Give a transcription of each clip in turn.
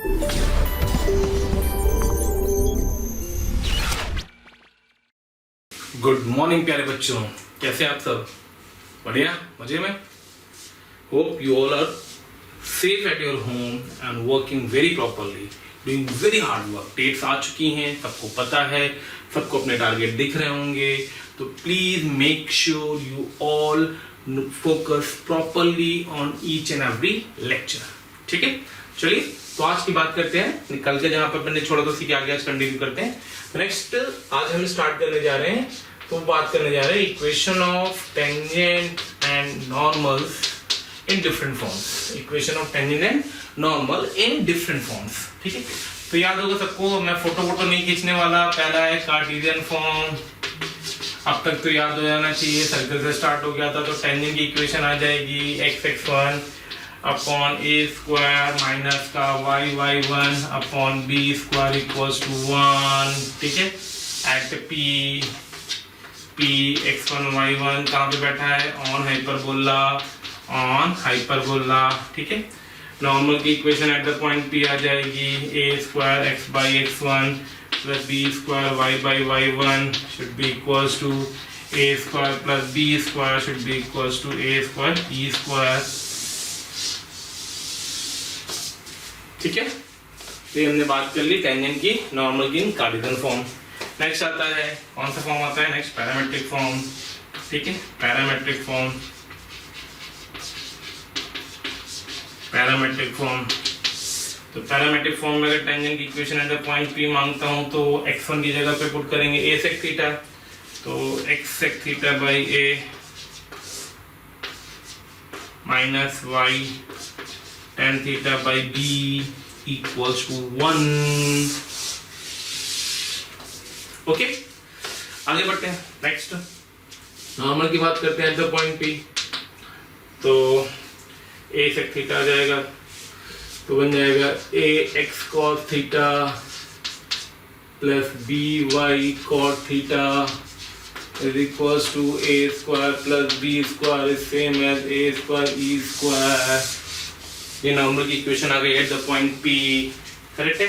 Good morning प्यारे बच्चों, कैसे आप सब? बढ़िया, मजे में? Hope you all are safe at your home and working very properly, doing very hard work. Dates आ चुकी हैं, सबको पता है, सबको अपने टारगेट दिख रहे होंगे, तो please make sure you all focus properly on each and every lecture. ठीक है, चलिए तो आज की बात करते हैं। कल के जहां पर मैंने छोड़ा तो उसी के आगे आज कंटिन्यू करते हैं। नेक्स्ट आज हम स्टार्ट करने जा रहे हैं, तो बात करने जा रहे हैं equation of tangent and normal in different forms. Equation of tangent and normal in different forms. ठीक है, तो याद होगा सबको, मैं फोटो नहीं खींचने वाला। पहला है कार्टेशियन फॉर्म, अब तक तो याद हो जाना चाहिए, सर्कल से स्टार्ट हो गया था। तो टेंजेंट की इक्वेशन आ जाएगी x(x1) upon a square minus का y(y1) upon b square equals to 1। ठीक है, एट p x1 y1 कहाँ पे बैठा है? On hyperbola. ठीक है, नॉर्मल की equation at the point p आ जाएगी a square x by x1 plus b square y by y1 should be equals to a square plus b square should be equals to a square e square. ठीक है, तो हमने बात कर ली tangent की, नॉर्मल की, कार्टेशियन फॉर्म। नेक्स्ट आता है, कौन सा फॉर्म आता है नेक्स्ट? Parametric form. ठीक है, पैरामेट्रिक फॉर्म तो पैरामेट्रिक फॉर्म में अगर टेंजेंट की equation at the point p मांगता हूं तो x1 की जगह पे पुट करेंगे a sec थीटा, तो x sec theta by a minus y tan theta by b equals to 1। Okay, आगे बढ़ते हैं। नेक्स्ट नॉर्मल की बात करते हैं एट द पॉइंट p, तो a sec थीटा आ जाएगा, तो बन जाएगा a x cos theta plus b y cot theta is equals to a square plus b square is same as a square e square. ये normal की equation आ गई eight the point p। Correct है?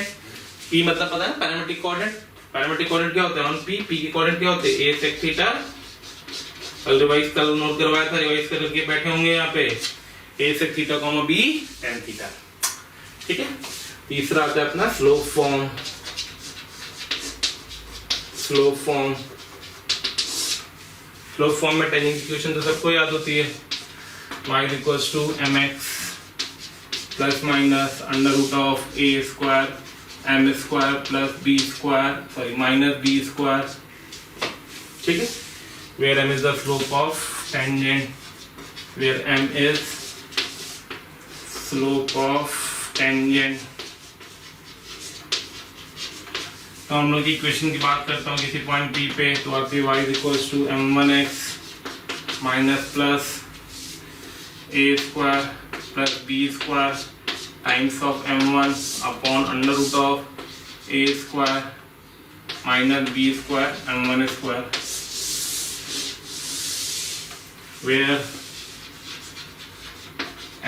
p मतलब पता है parametric coordinate. Parametric coordinate क्या होते हैं? ऑन p के कोऑर्डिनेट क्या होते हैं? a sec थीटा, कल नोट करवाया था, रिवाइज करके बैठे होंगे यहाँ पे, a sec theta comma b tan theta. ठीक है, तीसरा आता है अपना स्लोप फॉर्म। स्लोप फॉर्म में टेंजेंट की इक्वेशन तो सबको याद होती है, y equals to mx plus minus under root of a square m square plus b square, sorry minus b square. ठीक है, where m is the slope of tangent, where m is slope of tangent। Normal की equation की बात करता हूँ किसी point p पे, तो आती है y equals to m1x minus plus a square plus b square times of m1 upon under root of a square minus b square m1 square, where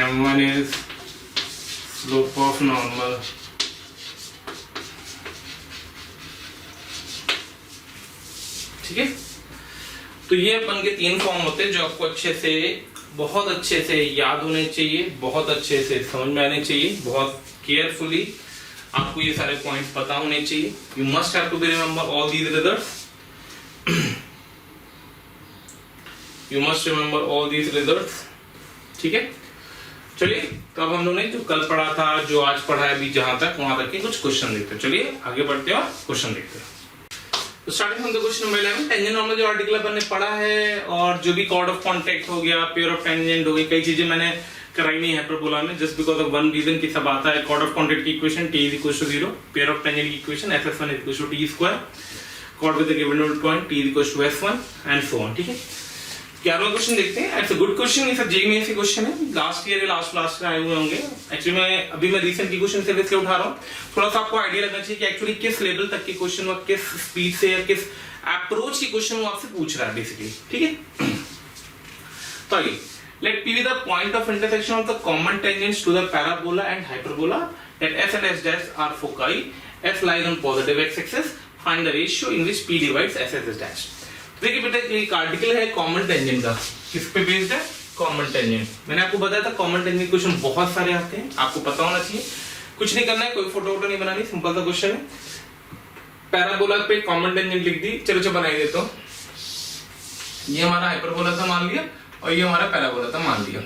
m1 is slope of normal। ठीक है, तो ये अपन के तीन form होते हैं जो आपको अच्छे से, बहुत अच्छे से याद होने चाहिए, बहुत अच्छे से समझ में आने चाहिए, बहुत केयरफुली आपको ये सारे पॉइंट्स पता होने चाहिए। You must have to be remember all these results, you must remember all these results. ठीक है, चलिए तो अब हम लोगों ने जो कल पढ़ा था, जो आज पढ़ा है, अभी जहां तक वहां तक के कुछ क्वेश्चन देखते हैं। चलिए आगे बढ़ते हैं और क्वेश्चन देखते हैं। तो starting from the question number 11, tangent normal जो आर्टिकल अपन ने पढ़ा है, और जो भी कॉर्ड ऑफ कांटेक्ट हो गया, पेयर ऑफ टेंजेंट हो गई, कई चीजें मैंने कराई नहीं हाइपरबोला में, just because of one reason की सब आता है। कॉर्ड ऑफ कांटेक्ट की equation t is equal to 0, pair of tangent की equation f(f1) is equal to t square, chord with the given point t is equal to f1 and so on. ठीक है, 11वां question देखते हैं। It's a good question, ये सब JEE में से question है, लास्ट ईयर या लास्ट में आए हुए होंगे। एक्चुअली मैं रिसेंट की क्वेश्चन सीरीज से उठा रहा हूँ, थोड़ा सा आपको आइडिया लगना चाहिए कि एक्चुअली किस लेवल तक के क्वेश्चन और किस स्पीड से या किस अप्रोच की क्वेश्चन वो आपसे पूछ रहा है बेसिकली। ठीक है, तो आइए, let P be the point of intersection of the common tangents to the parabola and hyperbola that S and S dash are foci, S lies on positive x-axis, find the ratio in which P divides S S dash. देखिए बेटा एक article है common tangent का, किस पे based है? Common tangent. मैंने आपको बताया था कॉमन टेंजेंट क्वेश्चन बहुत सारे आते हैं, आपको पता होना चाहिए। कुछ नहीं करना है, कोई फोटो वोटो नहीं बनानी, सिंपल सा क्वेश्चन है। पैराबोला पे कॉमन टेंजेंट लिख दी, चलो बनाई देता हूं। ये हमारा हाइपरबोला था मान लिया, और ये हमारा पैराबोला था मान लिया।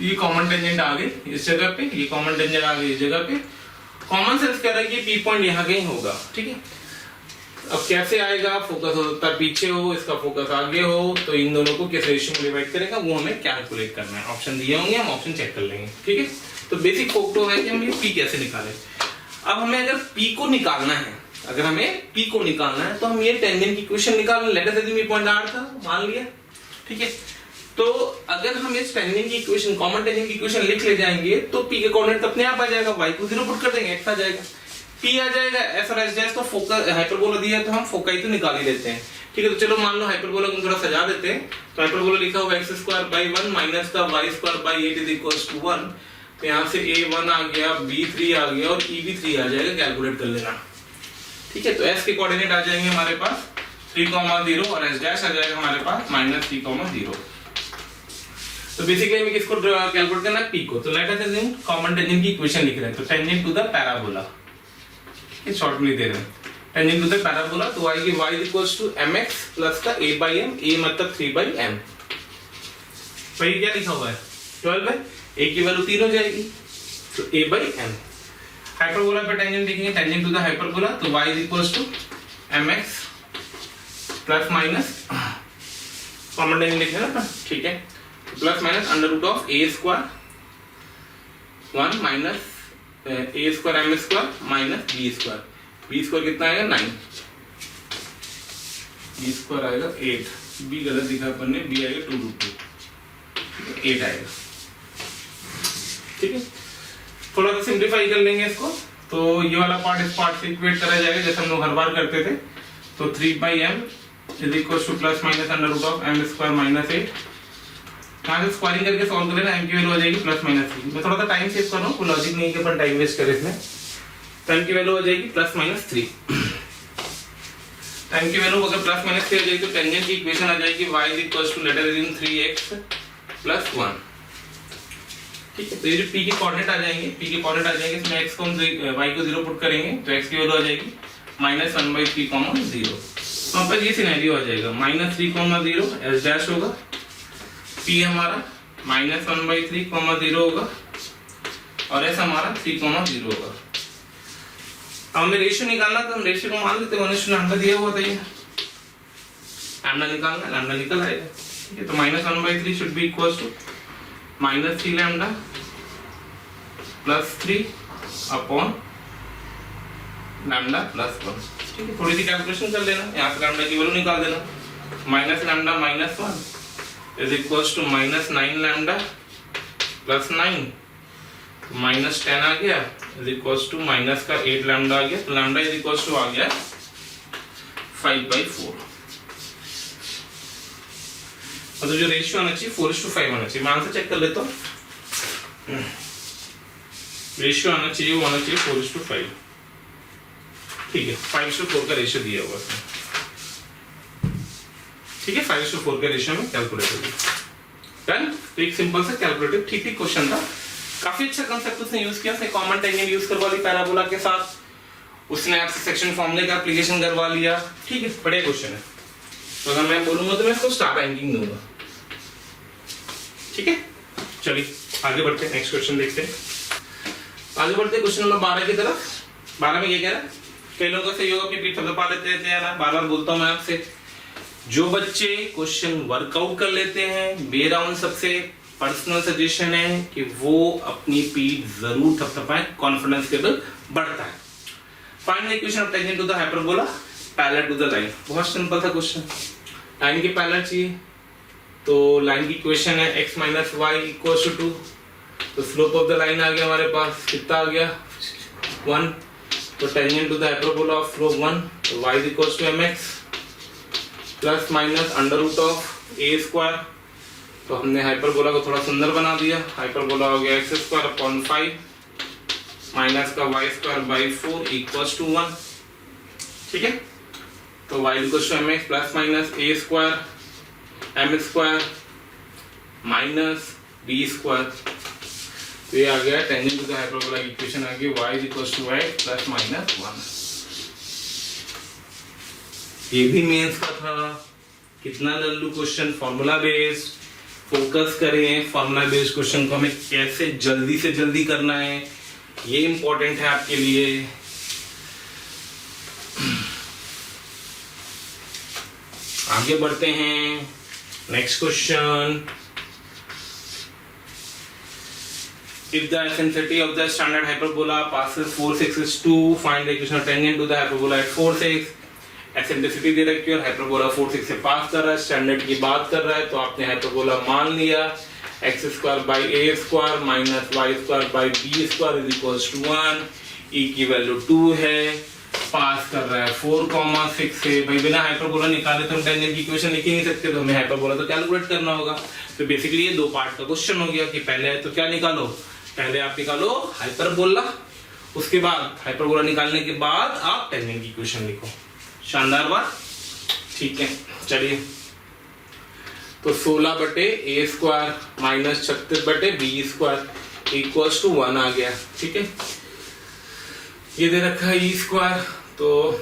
ये कॉमन टेंजेंट आ गई इस जगह पे, ये कॉमन टेंजेंट आ गई इस जगह पे। कॉमन सेंस कह रहा है कि पी पॉइंट यहाँ कहीं होगा, ठीक है। अब कैसे आएगा? फोकस हो सकता है पीछे हो, इसका फोकस आगे हो, तो इन दोनों को किस रेशियो में डिवाइड करेगा वो हमें कैलकुलेट करना है। ऑप्शन दिए होंगे, हम ऑप्शन चेक कर लेंगे, ठीक है। तो बेसिक फोटो है कि हम ये पी कैसे निकालें। अब हमें अगर पी को निकालना है, अगर हमें पी को निकालना है तो हम ये टेंजेंट की इक्वेशन निकाल लें। लेट अस अज्यूम ये पॉइंट आर था, मान लिया, ठीक है। तो अगर हम इस टेंजेंट की इक्वेशन, कॉमन टेंजेंट की इक्वेशन लिख ले जाएंगे तो पी के कोऑर्डिनेट अपने आप आ जाएगा, वाई को 0 पुट कर देंगे, एक्स आ जाएगा, पी आ जाएगा। एस और एस डैश तो फोकस हाइपरबोला दिया है तो हम फोकाई तो निकाल ही लेते हैं, ठीक है। तो चलो मान लो हाइपरबोला को थोड़ा सजा देते हैं। तो हाइपरबोला लिखा हुआ x²/1 माइनस का y² इज इक्वल्स टू 1। तो यहाँ से a1 आ गया, b3 आ गया और e भी 3 आ जाएगा, कैलकुलेट कर लेना, ठीक है। तो s के कोऑर्डिनेट आ जाएंगे हमारे पास 3,0 और s डैश आ जाएगा हमारे पास -3,0। तो बेसिकली हमें किसको कैलकुलेट करना है? p को। तो let us assume common tangent की इक्वेशन लिख रहे हैं। तो टेंजेंट टू द पैराबोला, ये शॉर्ट में दे रहे हैं, टेंजेंट टू द पैराबोला। तो y की y equals to mx plus का a/m, a मतलब 3/m। तो ये क्या लिखा हुआ है? 12 है, a की वैल्यू 3 हो जाएगी, तो a/m। हाइपरबोला पे टेंजेंट देखेंगे, टेंजेंट टू द हाइपरबोला, तो y equals to mx plus minus, common tangent लिख रहे हैं ना, ठीक है। Plus minus √a² 1 minus a² m² minus b²। b² कितना आएगा? 9। b² आएगा 8, b गलत दिखा अपन ने, b आएगा 2√2, 8 आएगा, ठीक है। थोड़ा सा सिंप्लीफाई कर लेंगे इसको, तो ये वाला पार्ट इस पार्ट से इक्वेट करा जाएगा जैसे हम लोग हर बार करते थे। तो 3/m is equal two plus minus √m² minus 8। यहाँ से स्क्वायरिंग करके सॉल्व कर लेना, m की वैल्यू हो जाएगी +-3। मैं थोड़ा सा टाइम सेव कर रहा हूँ, कोई लॉजिक नहीं है कि अपन टाइम वेस्ट करें इसमें। टाइम की वैल्यू हो जाएगी +-3। टाइम की वैल्यू अगर +-3 हो जाएगी तो टेंजेंट की इक्वेशन आ जाएगी y equals to let us assume 3x + 1, ठीक है। तो ये जो p के कोऑर्डिनेट आ जाएंगे, p के कोऑर्डिनेट आ जाएंगे, इसमें x को हम y को 0 पुट करेंगे तो x की वैल्यू आ जाएगी -1/3,0। तो वहाँ पर ये सिनेरियो आ जाएगा -3,0 s डैश होगा, p हमारा -1/3,0 होगा और s हमारा 3,0 होगा। अब हमें रेशियो निकालना, तो हम रेशियो को मान लेते हैं 1:λ दिया हुआ था, ये लैम्डा निकालना, लैम्डा निकल आएगा, ठीक है। तो -1/3 should be equals to -3λ + 3 upon λ + 1, ठीक है। थोड़ी सी कैलकुलेशन कर लेना, यहाँ से लैम्डा की वैल्यू निकाल देना। -λ -1 is equals to -9λ + 9, -10 आ गया is equals to माइनस का 8λ आ गया। तो λ is equals to आ गया 5/4। मतलब जो रेशियो आना चाहिए 4:5 आना चाहिए। मैं आंसर चेक कर लेता हूँ। रेशियो आना चाहिए, वो आना चाहिए 4:5, ठीक है। 5:4 का रेशियो दिया हुआ है, ठीक है। 5:4 का रेशियो में कैलकुलेट होगी, डन। तो एक सिंपल सा कैलकुलेटिव ठीक क्वेश्चन था, काफी अच्छा कांसेप्ट उसने यूज किया। उसने कॉमन टेंजेंट यूज करवा ली पैराबोला के साथ, उसने आपसे सेक्शन फॉर्मूले का एप्लीकेशन करवा लिया, ठीक है। बढ़िया क्वेश्चन है। तो अगर मैं बोलूंगा तो मैं इसको स्टार रैंकिंग दूंगा, ठीक है। चलिए आगे बढ़ते हैं, नेक्स्ट क्वेश्चन देखते हैं। आगे बढ़ते हैं क्वेश्चन नंबर 12 की तरफ। 12 में ये कह रहा है, कई लोगों से योग अपनी पीठ थपथपा लेते हैं ना, बार बार बोलता हूं मैं आपसे, जो बच्चे क्वेश्चन वर्कआउट कर लेते हैं, मेरा उन सबसे पर्सनल सजेशन है कि वो अपनी पीठ जरूर थपथपाएं, कॉन्फिडेंस लेवल बढ़ता है। Find the equation of tangent to the hyperbola parallel to the line. बहुत सिंपल था क्वेश्चन, लाइन के पैरेलल चाहिए, तो लाइन की इक्वेशन है x - y = 2। तो स्लोप ऑफ द लाइन आ गया हमारे पास, कितना आ गया 1। तो tangent to the hyperbola of slope 1, तो y = mx plus minus √a²। तो हमने हाइपरबोला को थोड़ा सुंदर बना दिया, हाइपरबोला हो गया x² / 5 माइनस का y square by 4 equals to 1। ठीक है, तो y equals to mx plus minus a square m square minus b square. तो ये आ गया टेंजेंट टू द हाइपरबोला की इक्वेशन आ गई y equals to x plus minus 1। ये भी मेंस का था। कितना लल्लू क्वेश्चन, फॉर्मूला बेस्ड। फोकस करें फॉर्मूला बेस्ड क्वेश्चन को हमें कैसे जल्दी से जल्दी करना है, ये इंपॉर्टेंट है आपके लिए। आगे बढ़ते हैं, next question. If the eccentricity of the standard hyperbola passes 4 6 is 2, find the equation of tangent to the hyperbola at 4 6। Eccentricity दे रखी है और हाइपरबोला 4 6 से पास कर रहा है, स्टैंडर्ड की बात कर रहा है, तो आपने हाइपरबोला मान लिया x square by a square minus y square by b square is equals to 1। e की वैल्यू 2 है, पास कर रहा है 4, 6 से। भाई बिना हाइपरबोला निकाले तो हम टेंजेंट की इक्वेशन लिख ही नहीं सकते, तो हमें हाइपरबोला तो कैलकुलेट करना होगा। तो बेसिकली ये दो पार्ट का क्वेश्चन हो गया कि पहले तो क्या निकालो, पहले आप निकालो हाइपरबोला, उसके बाद हाइपरबोला निकालने के बाद आप टेंजेंट की इक्वेशन लिखो। शानदार बात, ठीक है। चलिए, तो 16 बटे a स्क्वायर माइनस 36 बटे b स्क्वायर इक्वल्स टू 1 आ गया। ठीक है, ये दे रखा है e स्क्वायर, तो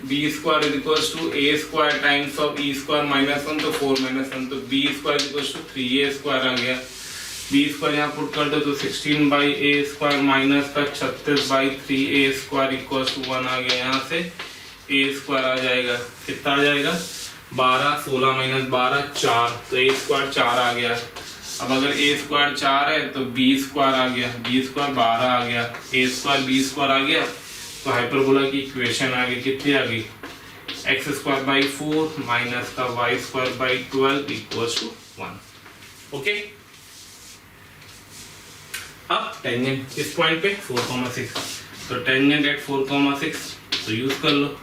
b square is equals to a square times of e square minus 1, तो 4 माइनस 1, तो b square equals to 3a square आ गया। b स्क्वायर यहाँ पुट कर दो तो 16 बाई a स्क्वायर माइनस का 36 by 3a square equals to 1 आ गया। यहाँ से a स्क्वायर आ जाएगा, कितना आ जाएगा 12, 16 माइनस 12 4, तो a स्क्वायर 4 आ गया। अब अगर a स्क्वायर 4 है तो b स्क्वायर आ गया, b स्क्वायर 12 आ गया, a स्क्वायर b स्क्वायर आ गया। तो हाइपरबोला की इक्वेशन आ गई, कितनी आ गई x स्क्वायर बाई 4 माइनस का y square by 12 equals to 1। Okay, अब टेंजेंट इस पॉइंट पे 4,6, तो टेंजेंट एट 4,6 तो यूज कर लो।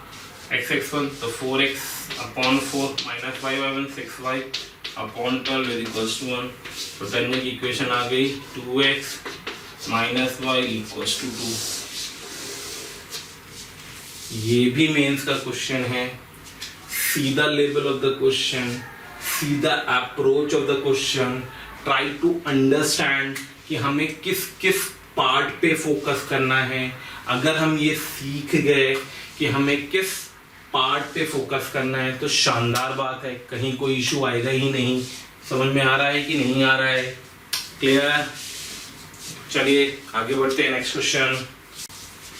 x1 तो 4x upon 4 minus y1 6y upon 12 is equals to 1। तो टेंजेंट की इक्वेशन आ गई 2x minus y equals to 2। ये भी मेंस का क्वेश्चन है। See the level of the question, see the approach of the question, try to understand कि हमें किस किस पार्ट पे फोकस करना है। अगर हम ये सीख गए कि हमें किस पार्ट पे फोकस करना है तो शानदार बात है, कहीं कोई इशू आएगा ही नहीं। समझ में आ रहा है कि नहीं आ रहा है? क्लियर? चलिए आगे बढ़ते हैं। नेक्स्ट क्वेश्चन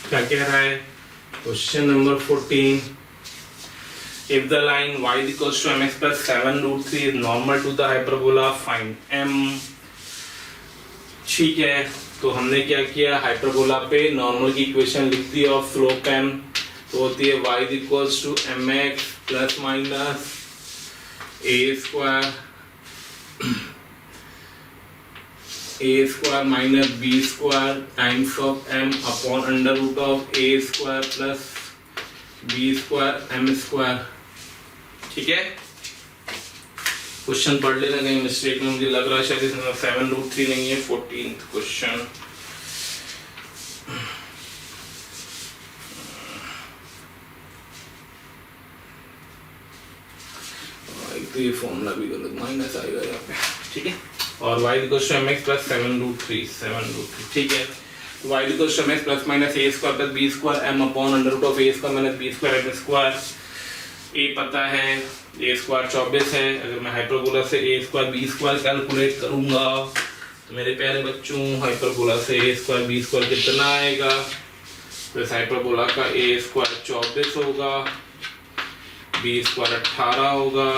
क्या कह रहा है? Question number 14। If the line y equals to mx plus 7√3 is normal to the hyperbola, find m। ठीक है, तो हमने क्या किया, हाइपरबोला पे नॉर्मल की इक्वेशन लिख दी और स्लोप m तो होती है y equals to mx plus minus a square minus b square times of m upon under root of a square plus b square m square. ठीक है, क्वेश्चन पढ़ लेना, कहीं मिस्टेक में मुझे लग रहा है शायद इसमें 7√3 नहीं है। 14th क्वेश्चन, तो ये फॉर्मूला भी गलत, माइनस आएगा यहाँ पे। ठीक है, और y equals to mx plus 7√3। ठीक है, y equals to mx plus minus a square plus b square m upon under root of a square minus b square m square. a पता है, a स्क्वायर 24 है। अगर मैं hyperbola से a square b square calculate करूंगा तो मेरे प्यारे बच्चों हाइपरबोला से a स्क्वायर b स्क्वायर कितना आएगा? तो इस हाइपरबोला का a स्क्वायर 24 होगा, b स्क्वायर 18 होगा।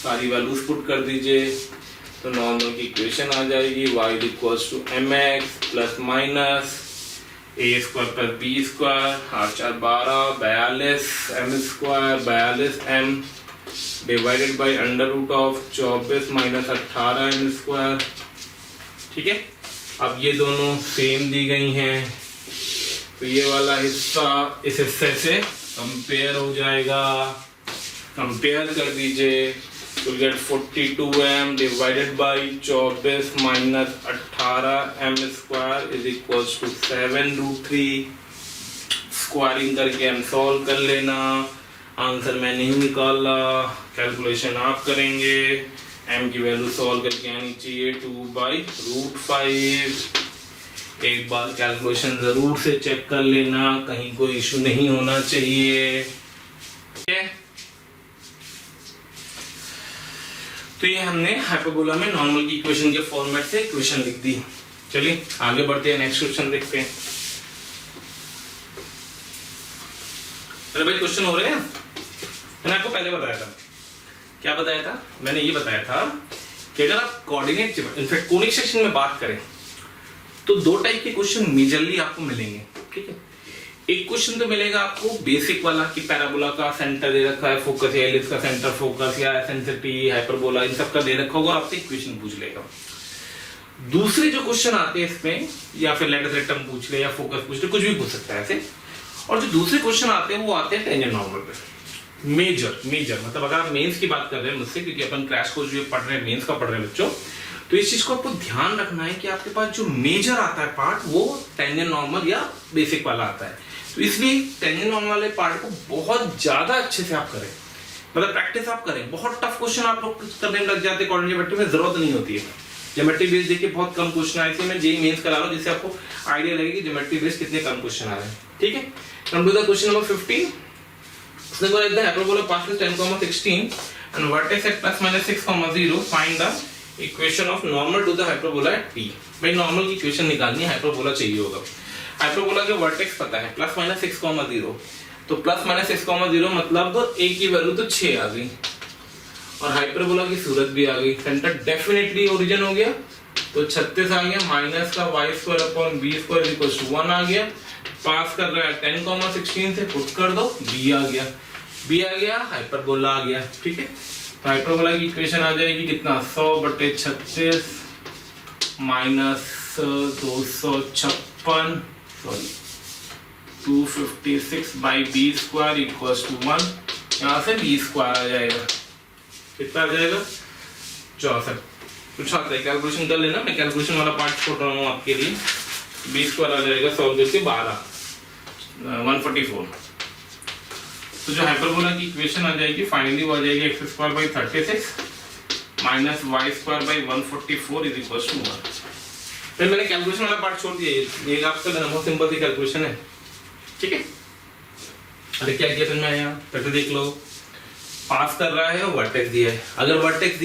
सारी वैल्यूज पुट कर दीजिए तो नॉर्मल की इक्वेशन आ जाएगी y equals to mx plus minus a square plus b square 8 4 12 42 m square 42 m divided by under root of 24 minus 18 m square. ठीक है, अब ये दोनों सेम दी गई हैं तो ये वाला हिस्सा इस हिस्से से कंपेयर हो जाएगा। कंपेयर कर दीजिए you'll get 42m divided by 24 minus 18m square is equals to 7√3. Squaring करके हम सॉल्व कर लेना। आंसर मैं नहीं निकाला, कैलकुलेशन आप करेंगे। m की वैल्यू सॉल्व करके आनी चाहिए 2/√5। एक बार कैलकुलेशन जरूर से चेक कर लेना, कहीं कोई इशू नहीं होना चाहिए। ठीक है, तो ये हमने हाइपरबोला में नॉर्मल की इक्वेशन के फॉर्मेट से इक्वेशन लिख दी। चलिए आगे बढ़ते हैं, नेक्स्ट क्वेश्चन देखते हैं। अरे भाई क्वेश्चन हो रहे हैं, मैंने आपको पहले बताया था। क्या बताया था? मैंने ये बताया था कि अगर आप कोऑर्डिनेट इनफैक्ट कोनिक सेक्शन में बात करें तो दो टाइप के क्वेश्चन मेजरली आपको मिलेंगे। ठीक है, एक क्वेश्चन तो मिलेगा आपको बेसिक वाला कि पैराबोला का सेंटर दे रखा है, फोकस या एलिप्स का सेंटर फोकस या एसेंट्रिसिटी, हाइपरबोला, इन सब का दे रखा होगा, आपसे इक्वेशन पूछ लेगा। दूसरे जो क्वेश्चन आते हैं इसमें, या फिर लेटस रेक्टम पूछ ले या फोकस पूछ ले, कुछ भी पूछ सकता है ऐसे। और जो दूसरे क्वेश्चन आते हैं वो आते हैं टेंजेंट नॉर्मल पे। मेजर मतलब अगर आप मेंस की बात कर रहे हैं मुझसे, क्योंकि अपन क्रैश कोर्स जो पढ़ रहे हैं मेंस का पढ़ रहे हैं बच्चों, तो इस चीज को आपको ध्यान रखना है कि आपके पास जो मेजर आता है पार्ट वो टेंजेंट नॉर्मल या बेसिक वाला आता है। तो इसलिए टेंजेंट नॉर्मल वाले पार्ट को बहुत ज्यादा अच्छे से आप करें, मतलब प्रैक्टिस आप करें। बहुत टफ क्वेश्चन आप लोग करने में लग जाते हैं कोऑर्डिनेट ज्योमेट्री में, जरूरत नहीं होती है। ज्योमेट्री बेस देखिए बहुत कम क्वेश्चन आए थे, मैं जेईई मेंस करा रहा हूं जिससे आपको आइडिया लगे कि ज्योमेट्री बेस कितने कम क्वेश्चन आ रहे हैं। ठीक है, come to the question number 15। उसने बोला the hyperbola passes 10,16 and vertex at plus minus 6,0 find the equation of normal to the hyperbola at P। भाई नॉर्मल की इक्वेशन निकालनी है, हाइपरबोला चाहिए होगा। हाइपरबोला के वर्टेक्स पता है प्लस माइनस 6,0, तो प्लस माइनस 6,0 मतलब तो a की वैल्यू तो 6 आ गई और हाइपरबोला की सूरत भी आ गई। सेंटर डेफिनेटली ओरिजिन हो गया, तो 36 आ गया, माइनस का y² / b² = 1 आ गया। पास कर रहा है 10,16 से, पुट कर दो, b आ गया, हाइपरबोला आ गया। ठीक है, तो हाइपरबोला की इक्वेशन आ जाएगी कितना, 100/36 माइनस 256 256/b² = 1। यहाँ से b² आ जाएगा, कितना आ जाएगा 64। कुछ आता है कैलकुलेशन कर लेना, मैं कैलकुलेशन वाला पार्ट छोड़ रहा हूँ आपके लिए। b² आ जाएगा सॉल्व करके 144। तो जो हाइपरबोला की इक्वेशन आ जाएगी फाइनली वो आ जाएगी x² / 36 माइनस y² / 144 = 1। फिर मैंने कैलकुलेशन वाला पार्ट छोड़ दिया, ये आपका बहुत सिंपल सी कैलकुलेशन है। ठीक है, अरे क्या किया तुमने यहाँ फिर देख लो। पास कर रहा है और वर्टेक्स दिया है। अगर वर्टेक्स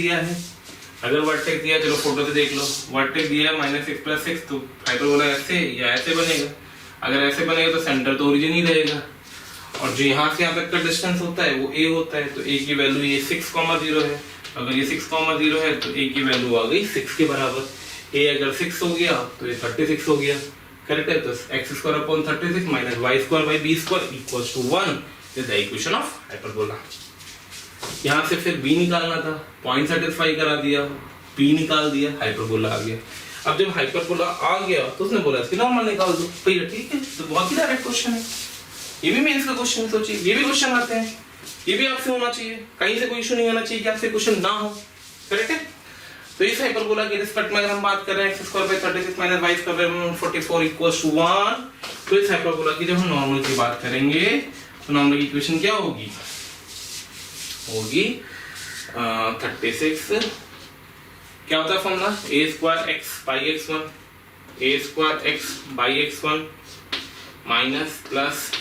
दिया चलो फोटो से देख लो, वर्टेक्स दिया है -6 + 6, तो हाइपरबोला ऐसे या ऐसे बनेगा। अगर ऐसे बनेगा तो सेंटर तो ओरिजिन ही रहेगा, और जो यहाँ से यहाँ तक का डिस्टेंस होता है वो a होता है, तो a की वैल्यू ये 6,0 है। अगर ये 6,0 है तो a की वैल्यू आ गई 6 के बराबर। a अगर 6 हो गया तो ये 36 हो गया, करेक्ट है। तो x² / 36 minus y² / b² = 1 is the equation of hyperbola. यहाँ से फिर b निकालना था, पॉइंट सेटिस्फाई करा दिया, p निकाल दिया, हाइपरबोला आ गया। अब जब हाइपरबोला आ गया तो उसने बोला इसकी नॉर्मल निकाल दो। भैया ठीक है, तो बहुत ही डायरेक्ट क्वेश्चन है, ये भी मेंस का क्वेश्चन। सोचिए ये भी क्वेश्चन आते हैं, ये भी आपसे होना चाहिए, कहीं से कोई इशू नहीं आना चाहिए कि आपसे क्वेश्चन ना हो, करेक्ट है। तो इस हाइपरबोला के रिस्पेक्ट में अगर हम बात कर रहे हैं x² / 36 माइनस y² / 144 = 1, तो इस हाइपरबोला की जब हम नॉर्मल की बात करेंगे तो नॉर्मल की इक्वेशन क्या होगी 36, क्या होता है formula, a²x/x1 minus plus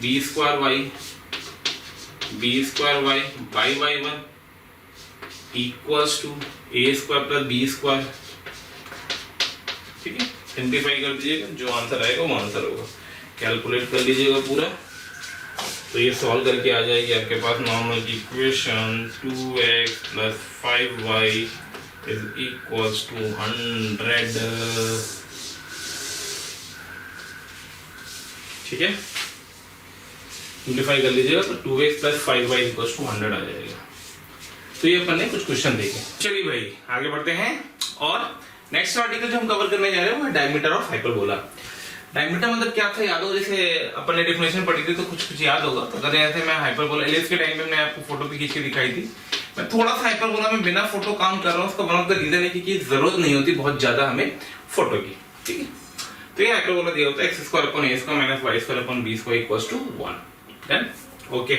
b²y y1 equals to a² + b²। ठीक है, सिंप्लीफाई कर दीजिएगा, जो आंसर आएगा वो आंसर होगा। कैलकुलेट कर लीजिएगा पूरा, तो ये सॉल्व करके आ जाएगी आपके पास नॉर्मल की इक्वेशन 2x + 5y = 100। ठीक है, सिंप्लीफाई कर लीजिएगा तो 2x + 5y = 100 आ जाएगा। तो ये अपन ने कुछ क्वेश्चन देखे। चलिए भाई आगे बढ़ते हैं, और नेक्स्ट आर्टिकल जो हम कवर करने जा रहे हैं वो है डायमीटर ऑफ हाइपरबोला। डायमीटर मतलब क्या था याद हो, जैसे अपन ने डेफिनेशन पढ़ी थी तो कुछ याद होगा। तो अगर ऐसे मैं हाइपरबोला एलिप्स के टाइम पे मैंने आपको फोटो भी खींच के दिखाई थी, मैं थोड़ा सा हाइपरबोला में बिना फोटो काम कर रहा हूँ, उसका वन ऑफ द रीजन है कि जरूरत नहीं होती बहुत ज्यादा हमें फोटो की, ठीक है। तो ये हाइपरबोला दिया होता है x square upon a square minus y square upon b square equals to 1। Done, okay.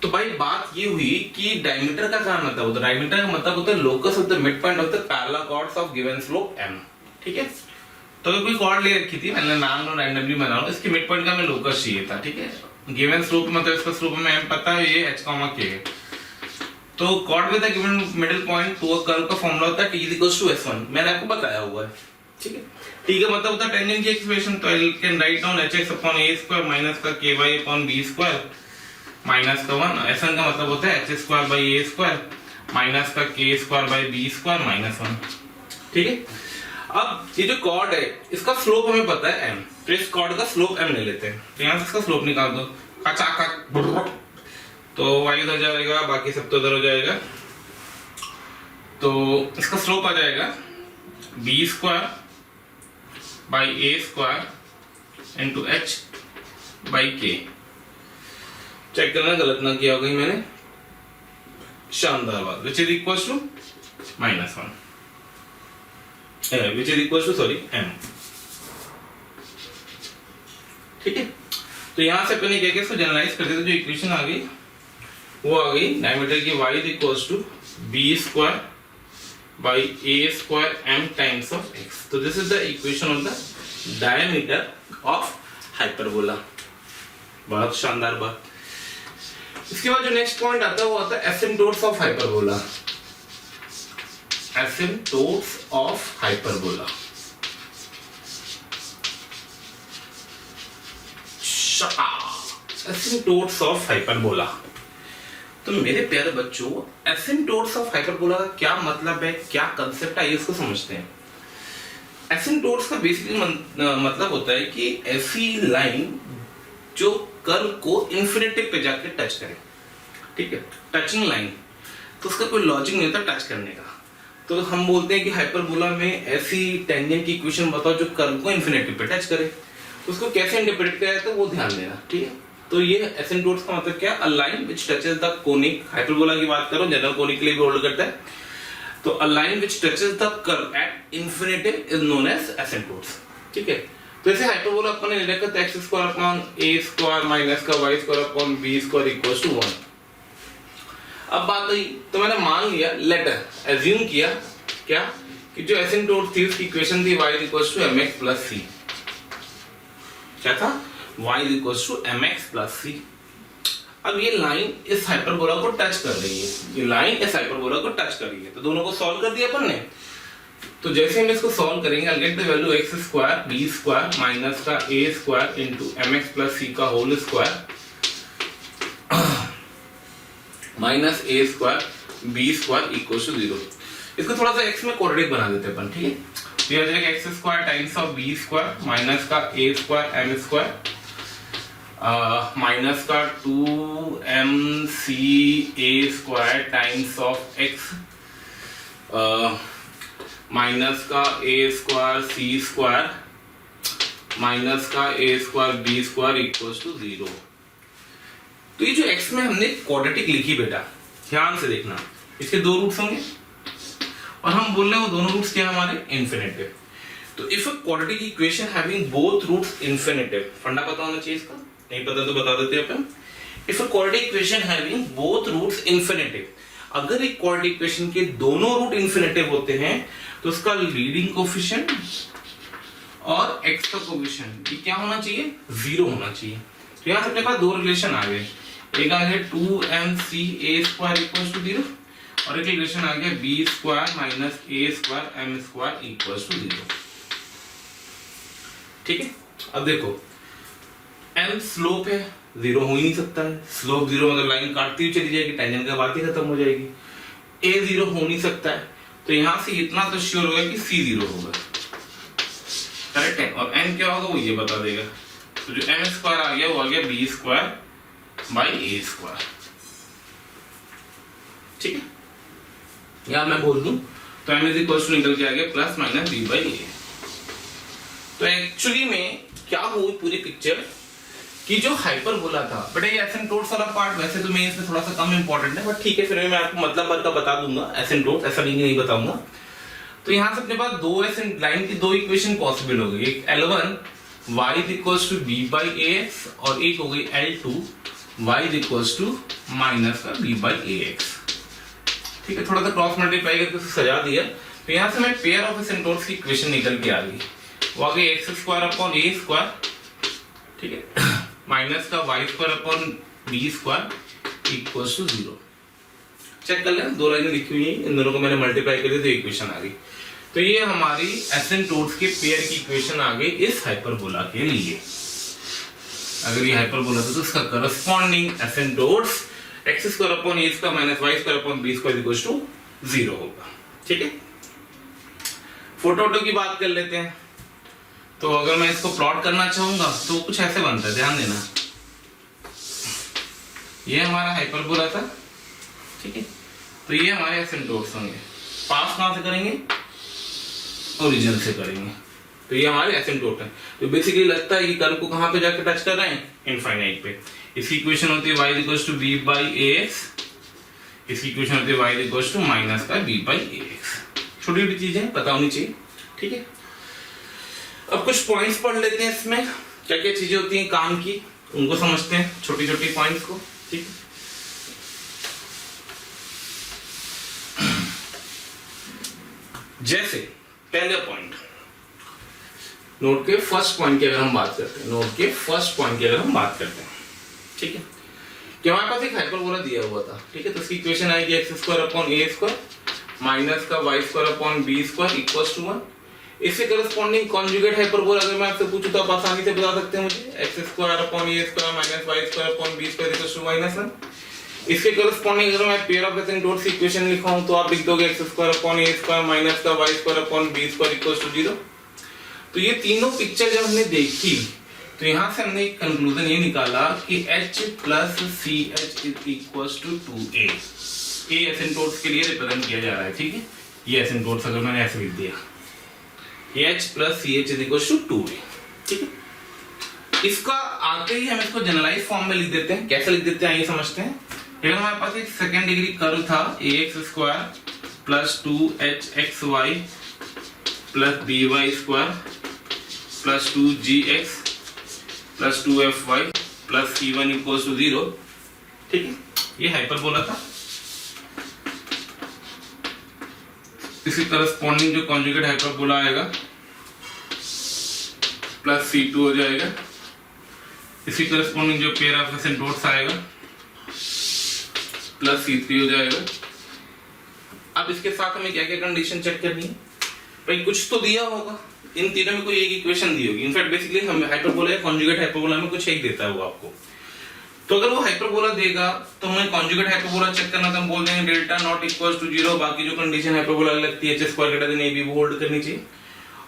तो भाई बात ये हुई कि डायमीटर का क्या मतलब होता है। डायमीटर का मतलब होता है locus of the mid point of the parallel chords of given slope m, ठीक है। तो अगर कोई कॉर्ड ले रखी थी, मैंने नाम लो रैंडमली बना रहा हूं, इसके मिड पॉइंट का हमें लोकस चाहिए था, ठीक है। गिवन स्लोप मतलब इसका स्लोप में m पता है, ये h, k है। तो chord with the given middle point to a curve का फार्मूला होता है t इक्वल्स टू s1, मैंने आपको बताया हुआ है, ठीक है। t का मतलब होता है टेंजेंट की एक्सप्रेशन, तो I can write down hx upon a square minus का ky upon b square minus का 1। sn का मतलब होता है h square by a square minus का k square by b square minus 1, ठीक है। अब ये जो कॉर्ड है इसका स्लोप हमें पता है m, तो इस कॉर्ड का स्लोप m ले लेते हैं। तो यहां से इसका स्लोप निकाल दो, कचाकच, तो y उधर जाएगा, बाकी सब तो उधर हो जाएगा। तो इसका स्लोप आ जाएगा b square by a square into h by k। Check करना गलत ना किया होगा मैंने, शानदार बात। Which is equal to -1, which is equal to sorry m, ठीक है। तो यहां से अपने क्या इसको जनरलाइज कर देते, जो इक्वेशन आ गई वो आ गई डायमीटर की y is equal to b square by a square m times of x। तो this is the equation of the diameter of hyperbola. बहुत शानदार बात। इसके बाद जो नेक्स्ट पॉइंट आता है वो आता है asymptotes of hyperbola. Asymptotes of hyperbola, asymptotes of hyperbola. तो मेरे प्यारे बच्चों, एसिम्पटोट्स ऑफ हाइपरबोला का क्या मतलब है, क्या कंसेप्ट है, इसको समझते हैं। एसिम्पटोट्स का बेसिकली मतलब होता है कि ऐसी लाइन जो कर्व को इन्फिनिटी पे जाके टच करे, ठीक है, टचिंग लाइन। तो उसका कोई लॉजिक नहीं होता टच करने का। तो हम बोलते हैं कि हाइपरबोला में ऐसी टेंजेंट की इक्वेशन बताओ जो कर्व को इन्फिनिटी पे टच करे। उसको कैसे इंटरप्रेट किया जाता है वो ध्यान देना, ठीक है। तो ये एसिम्पटोट्स का मतलब क्या, अ line which touches the conic, hyperbola की बात करो, जनरल कोनिक के लिए भी होल्ड करता है। तो a line which touches the curve at infinity is known as asymptotes, ठीक है। तो ऐसे हाइपरबोला अपन ने लिखा था x square upon a square minus का y square upon b square equals to 1। अब बात आई, तो मैंने मान लिया, लेटर एज्यूम किया क्या कि जो एसिम्पटोट थी उसकी इक्वेशन थी y equals to mx plus c। क्या था, y equals to mx plus c। अब ये लाइन इस हाइपरबोला को टच कर रही है, ये लाइन इस हाइपरबोला को टच कर रही है। तो दोनों को सॉल्व कर दिया अपन ने। तो जैसे हम इसको सॉल्व करेंगे, I'll get the value x square b square minus का a square into mx plus c का whole square minus a square b square equals to 0। इसको थोड़ा सा x में क्वाड्रेटिक बना देते हैं अपन, ठीक है। तो ये आ जाएगा x square times of b square minus का a square m square minus का 2mc a square times of x minus का a square c square minus का a square b square equals to 0। तो ये जो x में हमने quadratic लिखी बेटा, ध्यान से देखना, इसके दो रूट्स होंगे और हम बोल रहे हैं वो दोनों रूट्स क्या हमारे इन्फिनिटिव। तो if a quadratic equation having both roots infinitive, funda पता होना चाहिए इसका, नहीं पता तो बता देते हैं अपन। If a quadratic equation having both roots infinitive, अगर एक क्वाड्रेटिक इक्वेशन के दोनों रूट इन्फिनिटिव होते हैं तो उसका लीडिंग कोफिशिएंट और x का कोफिशिएंट ये क्या होना चाहिए, 0 होना चाहिए। तो यहां से अपने पास दो रिलेशन आ गए, एक आ गया 2mc a square equals to 0 और एक रिलेशन आ गया b square minus a square m square equals to 0, ठीक है। अब देखो m स्लोप है, 0 हो ही नहीं सकता है, स्लोप 0 मतलब लाइन काटती हुई चली जाएगी, टेंजेंट का बात ही खत्म हो जाएगी। a 0 हो नहीं सकता है, तो यहां से इतना तो श्योर होगा कि c 0 होगा, करेक्ट है। और m क्या होगा वो ये बता देगा। तो जो m स्क्वायर आ गया वो आ गया b square by a square, ठीक है। या मैं बोल दूं तो m इज इक्वल टू निकल के आ गया plus minus b by a। तो एक्चुअली में क्या हुई पूरी पिक्चर कि जो हाइपरबोला था, बेटा ये एसिम्प्टोट्स वाला पार्ट वैसे तो मेंस में थोड़ा सा कम इंपॉर्टेंट है, बट ठीक है फिर मैं आपको मतलब भर का बता दूंगा एसिम्प्टोट, ऐसा नहीं बताऊंगा। तो यहाँ से अपने पास दो लाइन की दो इक्वेशन पॉसिबल हो गई, एक L1 y equals to b by ax और एक हो गई L2 y equals to minus का b बाई ax। ठीक है, थोड़ा सा क्रॉस मल्टीप्लाई करके सजा दिया। तो यहाँ से मैं पेयर ऑफ एसिम्प्टोट्स की इक्वेशन निकल के आ गई, वो आ गई x square upon a square, ठीक है, माइनस का y square upon B square equals to 0। Check कर लें, दो लाइनें लिखी हुई हैं, इन दोनों को मैंने मल्टीप्लाई कर दिया तो इक्वेशन आ गई। तो ये हमारी एसिम्प्टोट्स के पेयर की इक्वेशन आ गई इस हाइपरबोला के लिए। अगर ये हाइपरबोला था तो इसका corresponding asymptotes x square upon a square minus y square upon B square equals to 0 होगा। ठीक है, फोटो की बात कर लेते हैं। तो अगर मैं इसको प्लॉट करना चाहूंगा तो कुछ ऐसे बनता है, ध्यान देना। ये हमारा हाइपरबोला था, ठीक है, तो ये हमारे एसिम्प्टोट्स होंगे। पास कहां से करेंगे? ओरिजिन से करेंगे। तो ये हमारे एसिम्प्टोट है। तो बेसिकली लगता है कि कर्व को कहां पे जाकर टच कर रहे हैं? इनफाइनाइट पे। इसकी इक्वेशन होती है y equals to b by ax, इसकी इक्वेशन होती है y इक्वल्स टू माइनस का b बाई ax। छोटी छोटी चीजें पता होनी चाहिए, ठीक है। अब कुछ पॉइंट्स पढ़ लेते हैं, इसमें क्या क्या चीजें होती हैं काम की, उनको समझते हैं, छोटी छोटी पॉइंट्स को, ठीक है। जैसे पहले पॉइंट, नोट के फर्स्ट पॉइंट की अगर हम बात करते हैं, नोट के फर्स्ट पॉइंट की अगर हम बात करते हैं, ठीक है, कि हमारे पास एक हाइपरबोला दिया हुआ था, ठीक है। तो इसकी इक्वेशन आएगी x square upon a square minus का y square upon B square equals to 1। इससे करस्पॉन्डिंग कॉन्जुगेट हाइपरबोला अगर मैं आपसे पूछूं तो आप आसानी से बता सकते हैं मुझे, x square upon a square minus y square upon B square equals to -1। इसके करस्पॉन्डिंग अगर मैं पेयर ऑफ एसिम्प्टोट्स की इक्वेशन लिखा हूं तो आप लिख दोगे x square upon a square minus का y square upon B square equals to 0। तो ये तीनों पिक्चर जब हमने देखी तो यहां से हमने एक कंक्लूजन ये निकाला कि H plus CH is equals to 2A। A asymptotes के लिए रिप्रेजेंट किया जा रहा है, ठीक है। ये एसिम्प्टोट्स अगर मैंने ऐसे लिख दिया H plus CH is equals to 2A, ठीक है। इसका आते ही हम इसको जनरलाइज फॉर्म में लिख देते हैं। कैसे लिख देते हैं आइए समझते हैं। अगर हमारे पास एक सेकेंड डिग्री कर्व था ax स्क्वायर प्लस 2hxy प्लस by स्क्वायर plus 2gx plus 2fy plus c1 equals to 0, ठीक है, ये हाइपरबोला था। इसी करस्पॉन्डिंग जो कॉन्जुगेट हाइपरबोला आएगा प्लस c2 हो जाएगा। इसी करस्पॉन्डिंग जो पेयर ऑफ एसिम्प्टोट्स आएगा प्लस c3 हो जाएगा। अब इसके साथ हमें क्या क्या कंडीशन चेक करनी है? भाई कुछ तो दिया होगा, इन तीनों में कोई एक इक्वेशन दी होगी। इनफैक्ट बेसिकली हम हाइपरबोला या कॉन्जुगेट हाइपरबोला में कुछ एक देता है वो आपको। तो अगर वो हाइपरबोला देगा तो हमें कॉन्जुगेट हाइपरबोला चेक करना, तो हम बोल देंगे डेल्टा नॉट इक्वल्स टू 0। बाकी जो कंडीशन हाइपरबोला लगती है h square greater than ab वो होल्ड करनी चाहिए।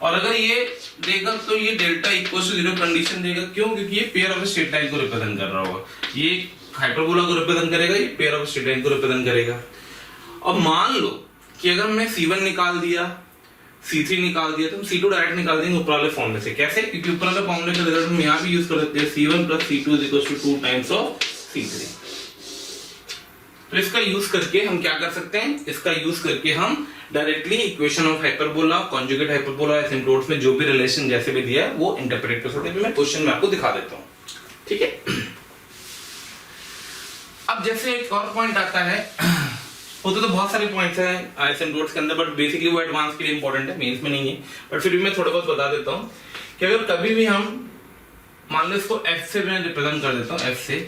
और अगर ये देगा तो ये डेल्टा इक्वल्स टू 0 कंडीशन देगा। क्यों? क्योंकि ये पेयर ऑफ स्ट्रेट लाइन को रिप्रेजेंट कर रहा होगा। ये हाइपरबोला को रिप्रेजेंट करेगा, ये पेयर ऑफ स्ट्रेट लाइन को रिप्रेजेंट करेगा। अब मान लो कि अगर हमने c1 निकाल दिया, c3 निकाल दिया, तो हम c2 डायरेक्ट निकाल देंगे ऊपर वाले फॉर्मूले से। कैसे? क्योंकि ऊपर वाले फॉर्मूले का रिजल्ट हम यहां भी यूज कर सकते हैं, c1 + c2 = 2 times of c3। तो इसका यूज करके हम क्या कर सकते हैं? इसका यूज करके हम directly equation of hyperbola, conjugate hyperbola, asymptotes में जो भी रिलेशन जैसे भी दिया है वो इंटरप्रेट कर सकते हैं। मैं क्वेश्चन में आपको दिखा देता हूं, ठीक है। अब जैसे एक और पॉइंट आता है, होते तो बहुत सारे पॉइंट्स हैं एसिम्प्टोट्स के अंदर, बट बेसिकली वो एडवांस के लिए इंपॉर्टेंट है, मेंस में नहीं है, बट फिर भी मैं थोड़ा बहुत बता देता हूं कि अगर कभी भी हम मान लो इसको f से मैं रिप्रेजेंट कर देता हूं, f से,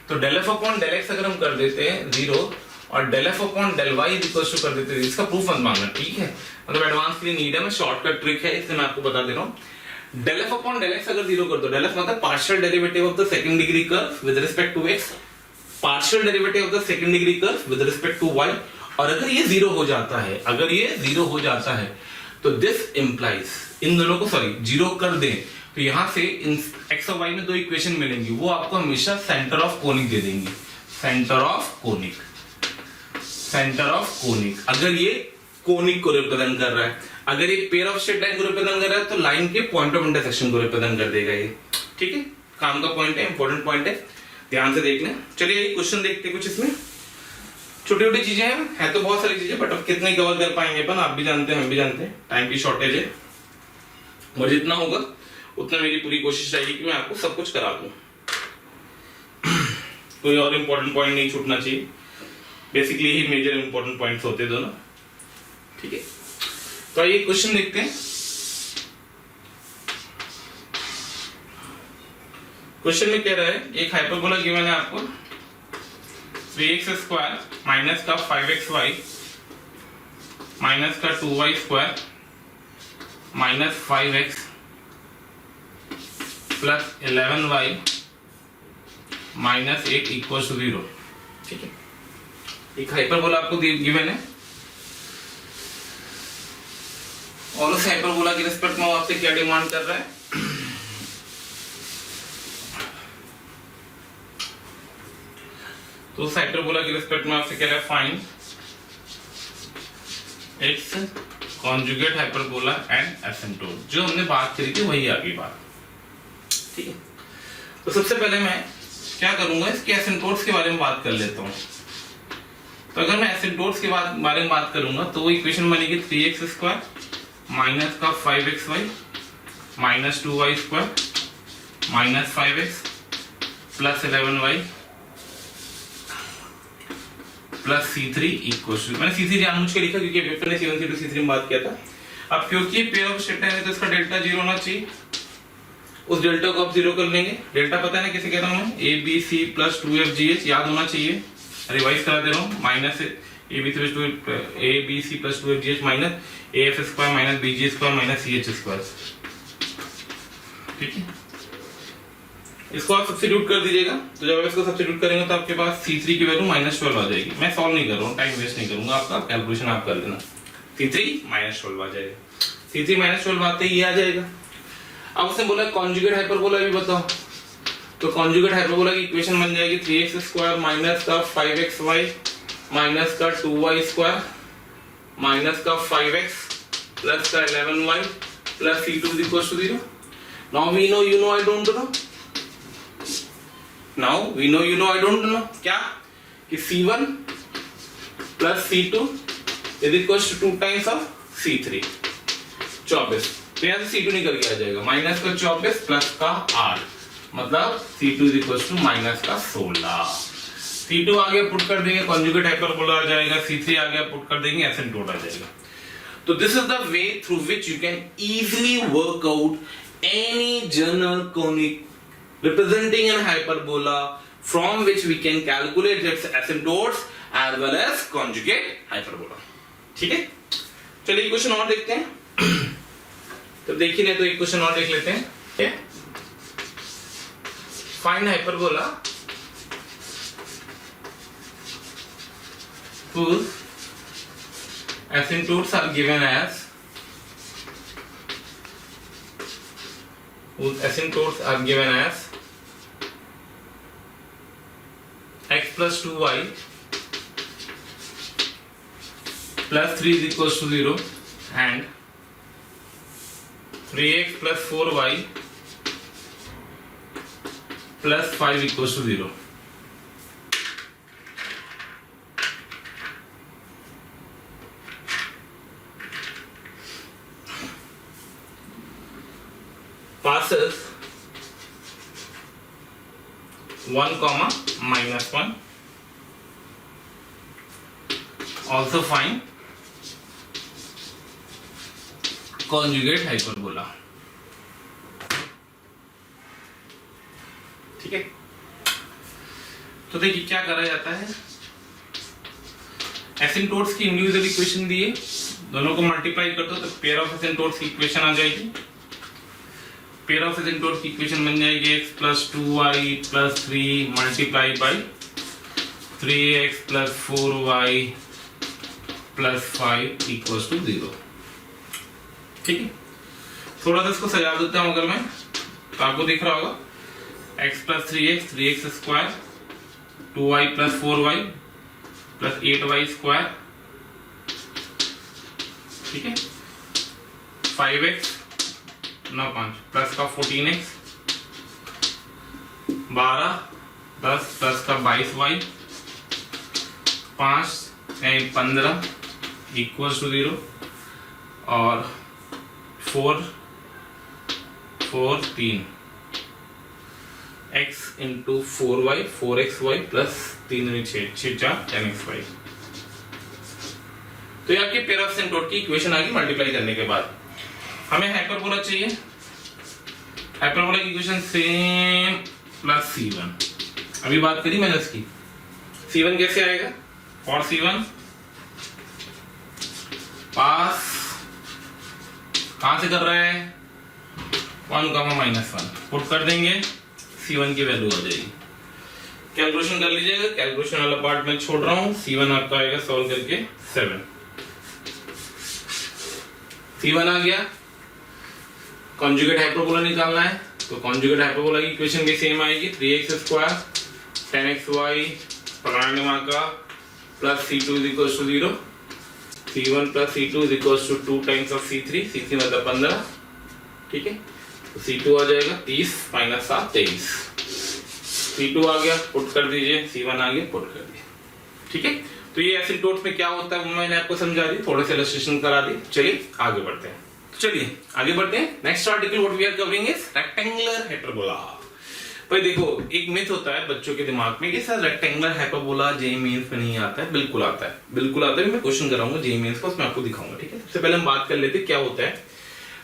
तो del f upon del x अगर हम कर देते हैं 0 और del f upon del y equals to कर देते हैं, इसका प्रूफ मत मांगना, ठीक है। मतलब एडवांस के लिए नीड है, मैं शॉर्टकट ट्रिक है, इससे मैं आपको बता दे रहा हूं। del f upon del x अगर 0 कर दो, del f मतलब partial derivative of the second degree curve with respect to x, partial derivative of the second degree curve with respect to y। और अगर ये 0 हो जाता है, अगर ये 0 हो जाता है तो दिस इंप्लाइज, इन दोनों को सॉरी 0 कर दें तो यहां से इन x और y में दो इक्वेशन मिलेंगी, वो आपको हमेशा सेंटर ऑफ कोनिक दे देंगी। Centre of conic, centre of conic. अगर ये कोनिक को रिप्रेजेंट कर रहा है, अगर ये पेयर ऑफ स्ट्रेट लाइन को रिप्रेजेंट कर रहा है तो लाइन के पॉइंट ऑफ इंटरसेक्शन को रिप्रेजेंट कर देगा ये, ठीक है। काम का पॉइंट है, इंपॉर्टेंट पॉइंट है, ध्यान से देख लें। चलिए ये क्वेश्चन देखते हैं कुछ इसमें। छोटी छोटी चीजें है तो बहुत सारी चीजें, बट अब कितने कवर कर पाएंगे अपन, आप भी जानते हैं हम भी जानते हैं, टाइम की शॉर्टेज है। और जितना होगा उतना मेरी पूरी कोशिश रहेगी कि मैं आपको सब कुछ करा दूं। कोई और इंपॉर्टेंट पॉइंट नहीं छूटना चाहिए। बेसिकली यही मेजर इंपॉर्टेंट पॉइंट्स होते हैं दोनों, ठीक है। तो आइए क्वेश्चन देखते हैं। क्वेश्चन में कह रहा है एक हाइपरबोला गिवन है आपको, 3x स्क्वायर माइनस का 5xy माइनस का 2y square minus 5x plus 11y minus 8 equal to 0, ठीक है। एक हाइपरबोला आपको गिवन है और उस हाइपरबोला के रिस्पेक्ट में वो आपसे क्या डिमांड कर रहा है। तो उस हाइपरबोला के रिस्पेक्ट में आपसे कह रहा है find its conjugate hyperbola and asymptote. जो हमने बात करी थी वही आगे बात, ठीक है। तो सबसे पहले मैं क्या करूंगा, इसके एसिम्प्टोट्स के बारे में बात कर लेता हूं। तो अगर मैं एसिम्प्टोट्स के बारे में बात करूंगा तो वो इक्वेशन बनेगी 3x स्क्वायर माइनस का 5xy minus 2y square minus 5x plus 11y plus C3 equal to, मैंने C3 जानबूझ के लिखा क्योंकि पेपर ने C1 C2 C3 में बात किया था। अब क्योंकि पेयर ऑफ स्टेट है तो इसका डेल्टा 0 होना चाहिए, उस डेल्टा को आप 0 कर लेंगे। डेल्टा पता है ना कैसे कह रहा हूं मैं, ABC प्लस 2FGH याद होना चाहिए, रिवाइज करा दे रहा हूं। Minus ABC plus 2FGH minus AF square minus BG square minus CH square, ठीक है। इसको आप सब्स्टिट्यूट कर दीजिएगा। तो जब आप इसको सब्स्टिट्यूट करेंगे तो आपके पास C3 की वैल्यू -12 आ जाएगी। मैं सॉल्व नहीं कर रहा हूँ, टाइम वेस्ट नहीं करूंगा आपका, कैलकुलेशन आप कर लेना। C3 -12 आ जाएगा, C3 -12 आते ही ये आ जाएगा। अब उसने बोला कॉन्जुगेट हाइपरबोला भी बताओ, तो कॉन्जुगेट हाइपरबोला की इक्वेशन बन जाएगी 3x स्क्वायर माइनस का 5xy माइनस का 2y स्क्वायर माइनस का 5x प्लस का 11y plus C2 is equals to 0. Now we know you know I don't know. Now we know you know I don't know. क्या कि C1 plus C2 is equals to 2 times of C3, 24। तो यहाँ से C2 निकल के आ जाएगा, minus का 24 plus का 8, मतलब C2 is equals to minus का 16। C2 आगे पुट कर देंगे कॉन्जुगेट हाइपरबोला आ जाएगा, C3 आगे पुट कर देंगे एसिम्प्टोट आ जाएगा। तो this is the way through which you can easily work out any general conic representing an hyperbola from which we can calculate its asymptotes as well as conjugate hyperbola, ठीक है। चलिए question और देखते हैं। तो देखिए नहीं तो एक क्वेश्चन और देख लेते हैं। Find hyperbola whose asymptotes are given as x plus 2y plus 3 is equals to 0 and 3x plus 4y plus 5 equals to 0. Passes 1, -1. Also find conjugate hyperbola, ठीक है। तो देखिए क्या करा जाता है, एसिम्प्टोट्स की इंडिविजुअल इक्वेशन दिए, दोनों को मल्टीप्लाई कर दो तो पेयर ऑफ एसिम्प्टोट्स की इक्वेशन आ जाएगी। पेयर ऑफ एसिम्प्टोट्स की इक्वेशन बन जाएगी x plus 2y plus 3 multiplied by 3x plus 4y plus 5 equals to 0, ठीक है। थोड़ा सा इसको सजा देता हूं अगर मैं, तो आपको दिख रहा होगा x plus 3x 3x square 2y plus 4y plus 8y square, ठीक है। 5x 9 5 प्लस का 14x 12 10 का 22y 5 15 इक्वल्स टू 0 और 4 3 x into 4y 4xy plus 3 6 4 10xy। तो ये आपकी पेयर ऑफ एसिम्प्टोट की इक्वेशन आ गई मल्टीप्लाई करने के बाद। हमें हाइपरबोला चाहिए, हाइपरबोला की इक्वेशन सेम प्लस c1। अभी बात करी मैंने इसकी, c1 कैसे आएगा, और c1 पास कहां से कर रहा है 1 -1 पुट कर देंगे, c1 की वैल्यू आ जाएगी। कैलकुलेशन कर लीजिएगा, कैलकुलेशन वाला पार्ट मैं छोड़ रहा हूं। c1 आपका आएगा सॉल्व करके 7। c1 आ गया, कॉन्जुगेट हाइपरबोला निकालना है, तो कॉन्जुगेट हाइपरबोला की इक्वेशन भी सेम आएगी 3x² 10xy पकड़ने का plus c2 equals to 0, c1 plus c2 equals to 2 times of c3 मतलब 15, ठीक है। तो c2 आ जाएगा 30 माइनस 7 23, c2 आ गया पुट कर दीजिए, c1 आ गया पुट कर दिए, ठीक है। तो ये एसिम्प्टोट में क्या होता है वो मैंने आपको समझा दी, थोड़े से इलस्ट्रेशन करा दी। चलिए आगे बढ़ते हैं, चलिए आगे बढ़ते हैं। Next article what we are covering is rectangular hyperbola. भाई देखो, एक मिथ होता है बच्चों के दिमाग में कि sir rectangular hyperbola JEE mains में नहीं आता है। बिल्कुल आता है, बिल्कुल आता है। मैं क्वेश्चन कराऊंगा जेईई मेंस का, उसमें आपको दिखाऊंगा, ठीक है। सबसे पहले हम बात कर लेते हैं क्या होता है।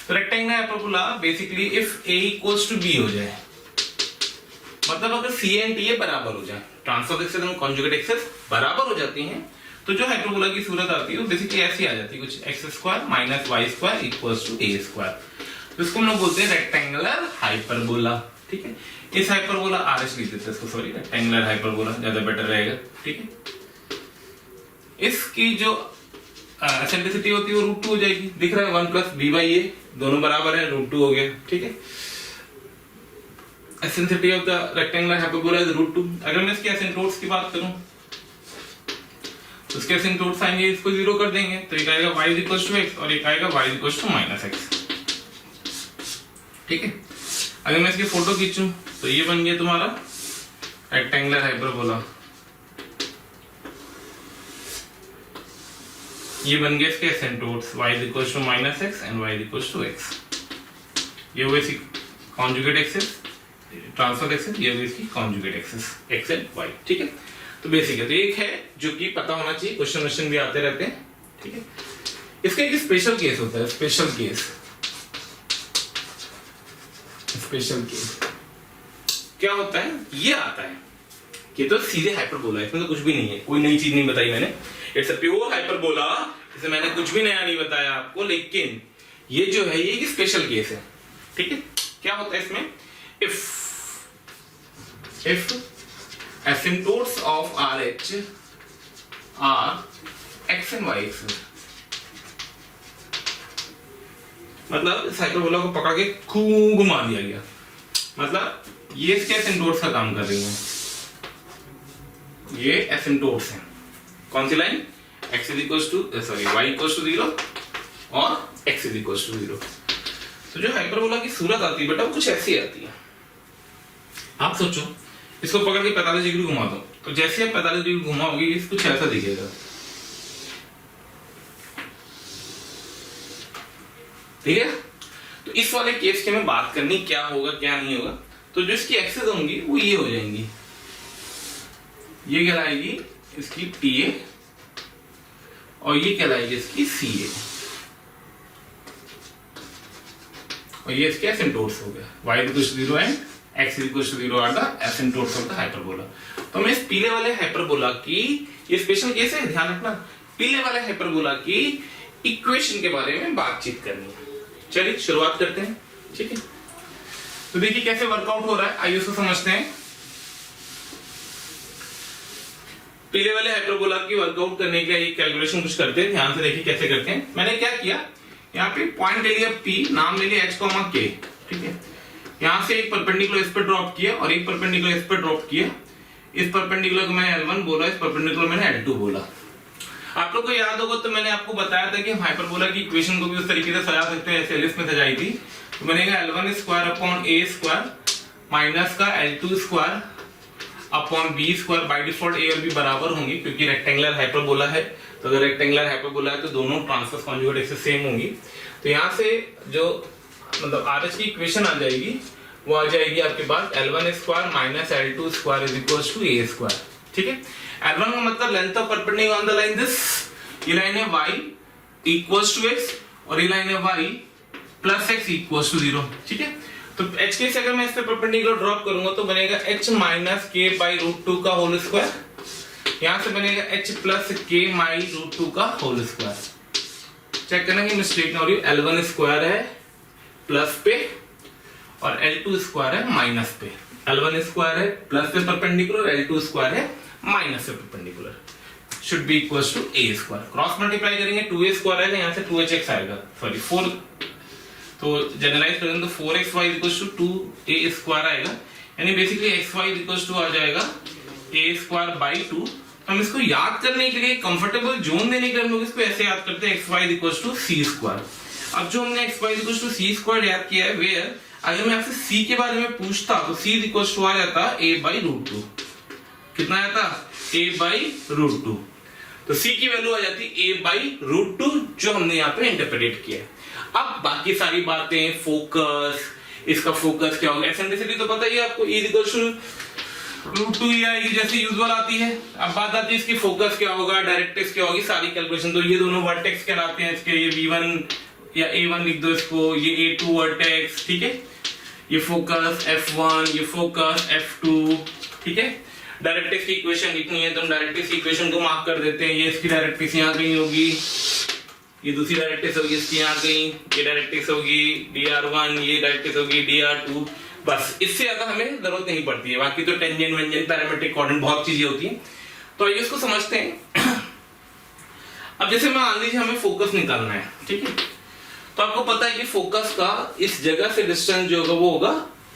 तो rectangular hyperbola basically if a equals to b हो जाए, मतलब अगर c एंड t बराबर हो जाए, ट्रांसफर एक्सेस और कॉन्जुगेट एक्सेस बराबर हो जाती हैं, तो जो हाइपरबोला की सूरत आती है वो बेसिकली ऐसी आ जाती है, कुछ x² minus y² equals to a²। तो इसको हम लोग बोलते हैं रेक्टेंगुलर हाइपरबोला, ठीक है। इस हाइपरबोला RH लिख देते हैं इसको, सॉरी रेक्टेंगुलर हाइपरबोला ज्यादा बेटर रहेगा, ठीक है। इसकी जो एसेंट्रिसिटी होती है वो √2 हो जाएगी, दिख रहा है 1 प्लस b/a, दोनों बराबर है, √2 हो गया, ठीक है। Eccentricity of the rectangular hyperbola is √2। अगर मैं इसके एसिम्प्टोट्स की बात करूं तो इसके एसिम्प्टोट्स आएंगे, इसको 0 कर देंगे, तो एक आएगा y इक्वल्स टू x और एक आएगा y इक्वल्स टू -x, ठीक है। अगर मैं इसकी फोटो खींचूं तो ये बन गया तुम्हारा रेक्टेंगुलर हाइपरबोला, ये बन गया इसके asymptotes y equals to -x and y equals to x। ये हुए इसकी कॉन्जुगेट एक्सेस, ट्रांसफर एक्सेस, ये हुई इसकी conjugate axes x and y, ठीक है। तो बेसिक है, तो एक है जो कि पता होना चाहिए, क्वेश्चन भी आते रहते हैं, ठीक है। इसका एक स्पेशल केस होता है, स्पेशल केस क्या होता है, ये आता है कि तो सीधे हाइपरबोला है, इसमें तो कुछ भी नहीं है, कोई नई चीज नहीं बताई मैंने, इट्स अ प्योर हाइपरबोला, इसमें मैंने कुछ भी नया नहीं बताया आपको। लेकिन ये जो है ये एक स्पेशल केस है, ठीक है। क्या होता है इसमें, if asymptotes of RH are x and y axis, मतलब इस हाइपरबोला को पकड़ के खूब घुमा दिया गया, मतलब ये इसके एसिम्प्टोट्स का काम कर रही हैं, ये एसिम्प्टोट्स हैं। कौन सी line, x equals to sorry y equals to 0 और x इक्वल्स टू 0। तो जो हाइपरबोला की सूरत आती है बेटा वो कुछ ऐसी आती है। आप सोचो इसको पकड़ के 45 डिग्री घुमा दो, तो जैसे आप 45 डिग्री घुमाओगे ये कुछ ऐसा दिखेगा, ठीक है। तो इस वाले केस की मैं बात करनी, क्या होगा क्या नहीं होगा। तो जो इसकी एक्सेस होंगी वो ये हो जाएंगी, ये कहलाएगी इसकी TA और ये कहलाएगी इसकी CA, और ये इसके एसिम्प्टोट्स हो गया, y equals to 0 and x equals to 0 are the asymptotes of the hyperbola. तो हमें इस पीले वाले हाइपरबोला की, ये स्पेशल केस है, ध्यान रखना, पीले वाले हाइपरबोला की इक्वेशन के बारे में बातचीत करनी है। चलिए शुरुआत करते हैं, ठीक है। तो देखिए कैसे वर्कआउट हो रहा है, आइए उसको समझते हैं। पीले वाले हाइपरबोला की वर्कआउट करने के लिए कैलकुलेशन कुछ करते हैं, ध्यान से देखिए कैसे करते हैं। मैंने क्या किया, यहाँ पे पॉइंट ले लिया P, नाम ले लिया H, K, ठीक है। यहां से एक परपेंडिकुलर इस पर ड्रॉप किया और एक परपेंडिकुलर इस पर ड्रॉप किया। इस परपेंडिकुलर को मैंने L1 बोला, इस परपेंडिकुलर मैंने L2 बोला। आप लोग को याद होगा तो मैंने आपको बताया था कि हम हाइपरबोला की इक्वेशन को भी उस तरीके से सजा सकते हैं जैसे एलिस में सजाई थी। तो मैंने कहा L1 square upon A square minus का L2 square upon B square. By default A और बी बराबर होंगे क्योंकि रेक्टेंगुलर हाइपरबोला है, तो अगर रेक्टेंगुलर हाइपरबोला है तो दोनों ट्रांसवर्स कॉन्जुगेट एक्सिस सेम होंगी। तो यहाँ से जो मतलब आरएच की इक्वेशन आ जाएगी वो आ जाएगी आपके पास L1 square minus L2 square is equal to a square. ठीक है, L1 का मतलब length of perpendicular on the line this, ये लाइन है y इक्वल्स टू x और ये लाइन है y plus x equals to 0। ठीक है, तो h के से अगर मैं इस पे परपेंडिकुलर ड्रॉप करूंगा तो बनेगा h minus k by root 2 का होल स्क्वायर, यहां से बनेगा h plus k by root 2 का होल स्क्वायर। चेक करना कि मिस्टेक ना हो रही है। L1 स्क्वायर है प्लस पे और L2 स्क्वायर है माइनस पे। L1 स्क्वायर है प्लस पे परपेंडिकुलर, L2 स्क्वायर है माइनस पे perpendicular, should be equals to a square. Cross multiply करेंगे 2a स्क्वायर आएगा, यहां से 2hx आएगा, सॉरी 4, तो जनरलाइज करेंगे तो 4xy equals to 2a square आएगा, यानी बेसिकली xy इक्वल्स टू आ जाएगा a स्क्वायर बाई 2। हम इसको याद करने के लिए कंफर्टेबल जोन देने के लिए हम लोग इसको ऐसे याद करते हैं xy equals to c square. अब जो हमने xy equals to c square याद किया है, वेयर अगर मैं आपसे c के बारे में पूछता तो c इक्वल्स टू आ जाता a बाई रूट 2। कितना आता a बाई रूट 2, तो c की वैल्यू आ जाती a बाई रूट 2 जो हमने यहाँ पे इंटरप्रेट किया है। अब बाकी सारी बातें, फोकस, इसका फोकस क्या होगा, एसेंट्रिसिटी तो पता ही है आपको, e इक्वल टू रूट 2 ही आएगी जैसे यूजुअल आती है। अब बात आती है इसकी फोकस क्या होगा, डायरेक्ट्रिक्स क्या होगी, सारी कैलकुलेशन। तो ये दोनों वर्टेक्स कहलाते हैं इसके, ये v1 या a1 लिख दो इसको, ये a2 वर्टेक्स। ठीक है, ये फोकस f1, ये फोकस f2। ठीक है, डायरेक्ट्रिक्स की इक्वेशन लिखनी है तो हम डायरेक्ट्रिक्स की इक्वेशन को मार्क कर देते हैं। ये इसकी डायरेक्ट्रिक्स यहाँ कहीं होगी, ये दूसरी डायरेक्ट्रिक्स होगी इसकी यहाँ कहीं, ये डायरेक्ट्रिक्स होगी dr1, ये डायरेक्ट्रिक्स होगी dr2। बस इससे ज्यादा हमें जरूरत नहीं पड़ती है, बाकी तो टेंजेंट वेंजेंट पैरामेट्रिक कोऑर्डिनेट बहुत चीजें होती हैं। तो आइए इसको समझते हैं। अब जैसे मान लीजिए हमें फोकस निकालना है, ठीक है, तो आपको पता है कि फोकस का इस जगह से डिस्टेंस जो होगा वो होगा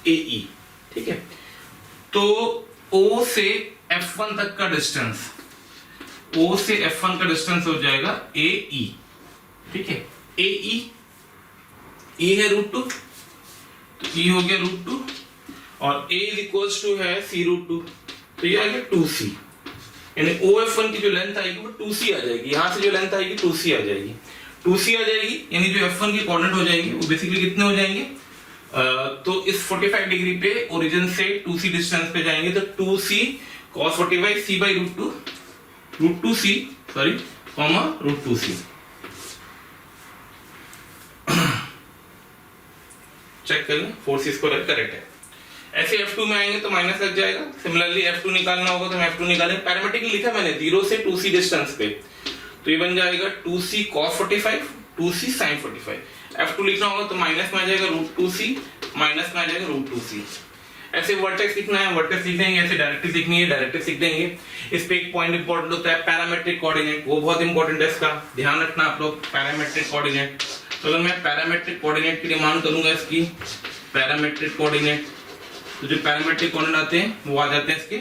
AE। ठीक है, तो O से F1 तक का डिस्टेंस, O से F1 का डिस्टेंस हो जाएगा AE। ठीक है, AE, E है रूट 2, तो E हो गया रूट 2 और A इज इक्वल्स टू है C रूट 2, तो ये आ गया 2C, यानी OF1 की जो लेंथ आएगी वो 2C आ जाएगी। यहां से जो लेंथ आएगी 2C आ जाएगी, 2C आ जाएगी, यानी जो F1 की कोऑर्डिनेट हो जाएंगे वो बेसिकली कितने हो जाएंगे, तो इस 45 डिग्री पे ओरिजिन से 2C डिस्टेंस पे जाएंगे, तो 2C cos 45 C बाई रूट 2C sorry comma root 2C। Check कर लें, 4C स्क्वायर करेक्ट है। ऐसे F2 में आएंगे तो माइनस लग जाएगा, सिमिलरली F2 निकालना होगा तो हम F2 निकालेंगे। पैरामेट्रिकली लिखा मैंने 0 से 2C डिस्टेंस पे, तो ये बन जाएगा 2C cos 45 2C sin 45। F2 लिखना होगा तो माइनस में आ जाएगा रूट 2C, माइनस में आ जाएगा रूट 2C। ऐसे वर्टेक्स लिखना है, वर्टेक्स लिख देंगे, ऐसे डायरेक्ट्रिक्स लिखनी है, डायरेक्ट्रिक्स लिख देंगे। इस पे एक पॉइंट इंपॉर्टेंट होता है पैरामेट्रिक कोऑर्डिनेट, वो बहुत इंपॉर्टेंट है, इसका ध्यान रखना आप लोग। पैरामेट्रिक कोऑर्डिनेट, तो अगर मैं पैरामेट्रिक कोऑर्डिनेट की डिमांड करूंगा इसकी पैरामेट्रिक कोऑर्डिनेट, तो जो पैरामेट्रिक कोऑर्डिनेट आते हैं वो आ जाते हैं इसके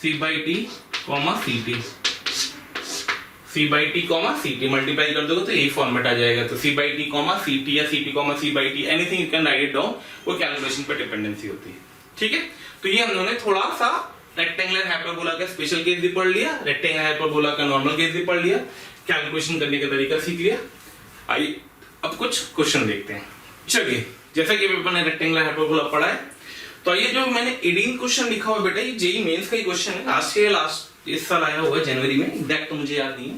c by T comma C T, c by T comma C T multiply कर दोगे तो यही फॉर्मेट आ जाएगा। तो c by T comma C T या C T comma c by T, anything you can write it down, वो calculation पे डिपेंडेंसी होती है। ठीक है, तो ये हम लोगों ने थोड़ा सा रेक्टेंगुलर हाइपरबोला का स्पेशल केस भी पढ़ लिया, रेक्टेंगुलर हाइपरबोला का नॉर्मल केस भी पढ़ लिया, कैलकुलेशन करने का तरीका सीख लिया। आइए अब कुछ क्वेश्चन देखते हैं। चलिए, जैसा कि पेपर ने रेक्टेंगुलर हाइपरबोला पढ़ा है, तो आइए जो मैंने 18 क्वेश्चन लिखा हुआ बेटा, ये जेईई मेंस का ही क्वेश्चन है, लास्ट इस साल आया हुआ है जनवरी में, एग्जैक्ट तो मुझे याद नहीं है।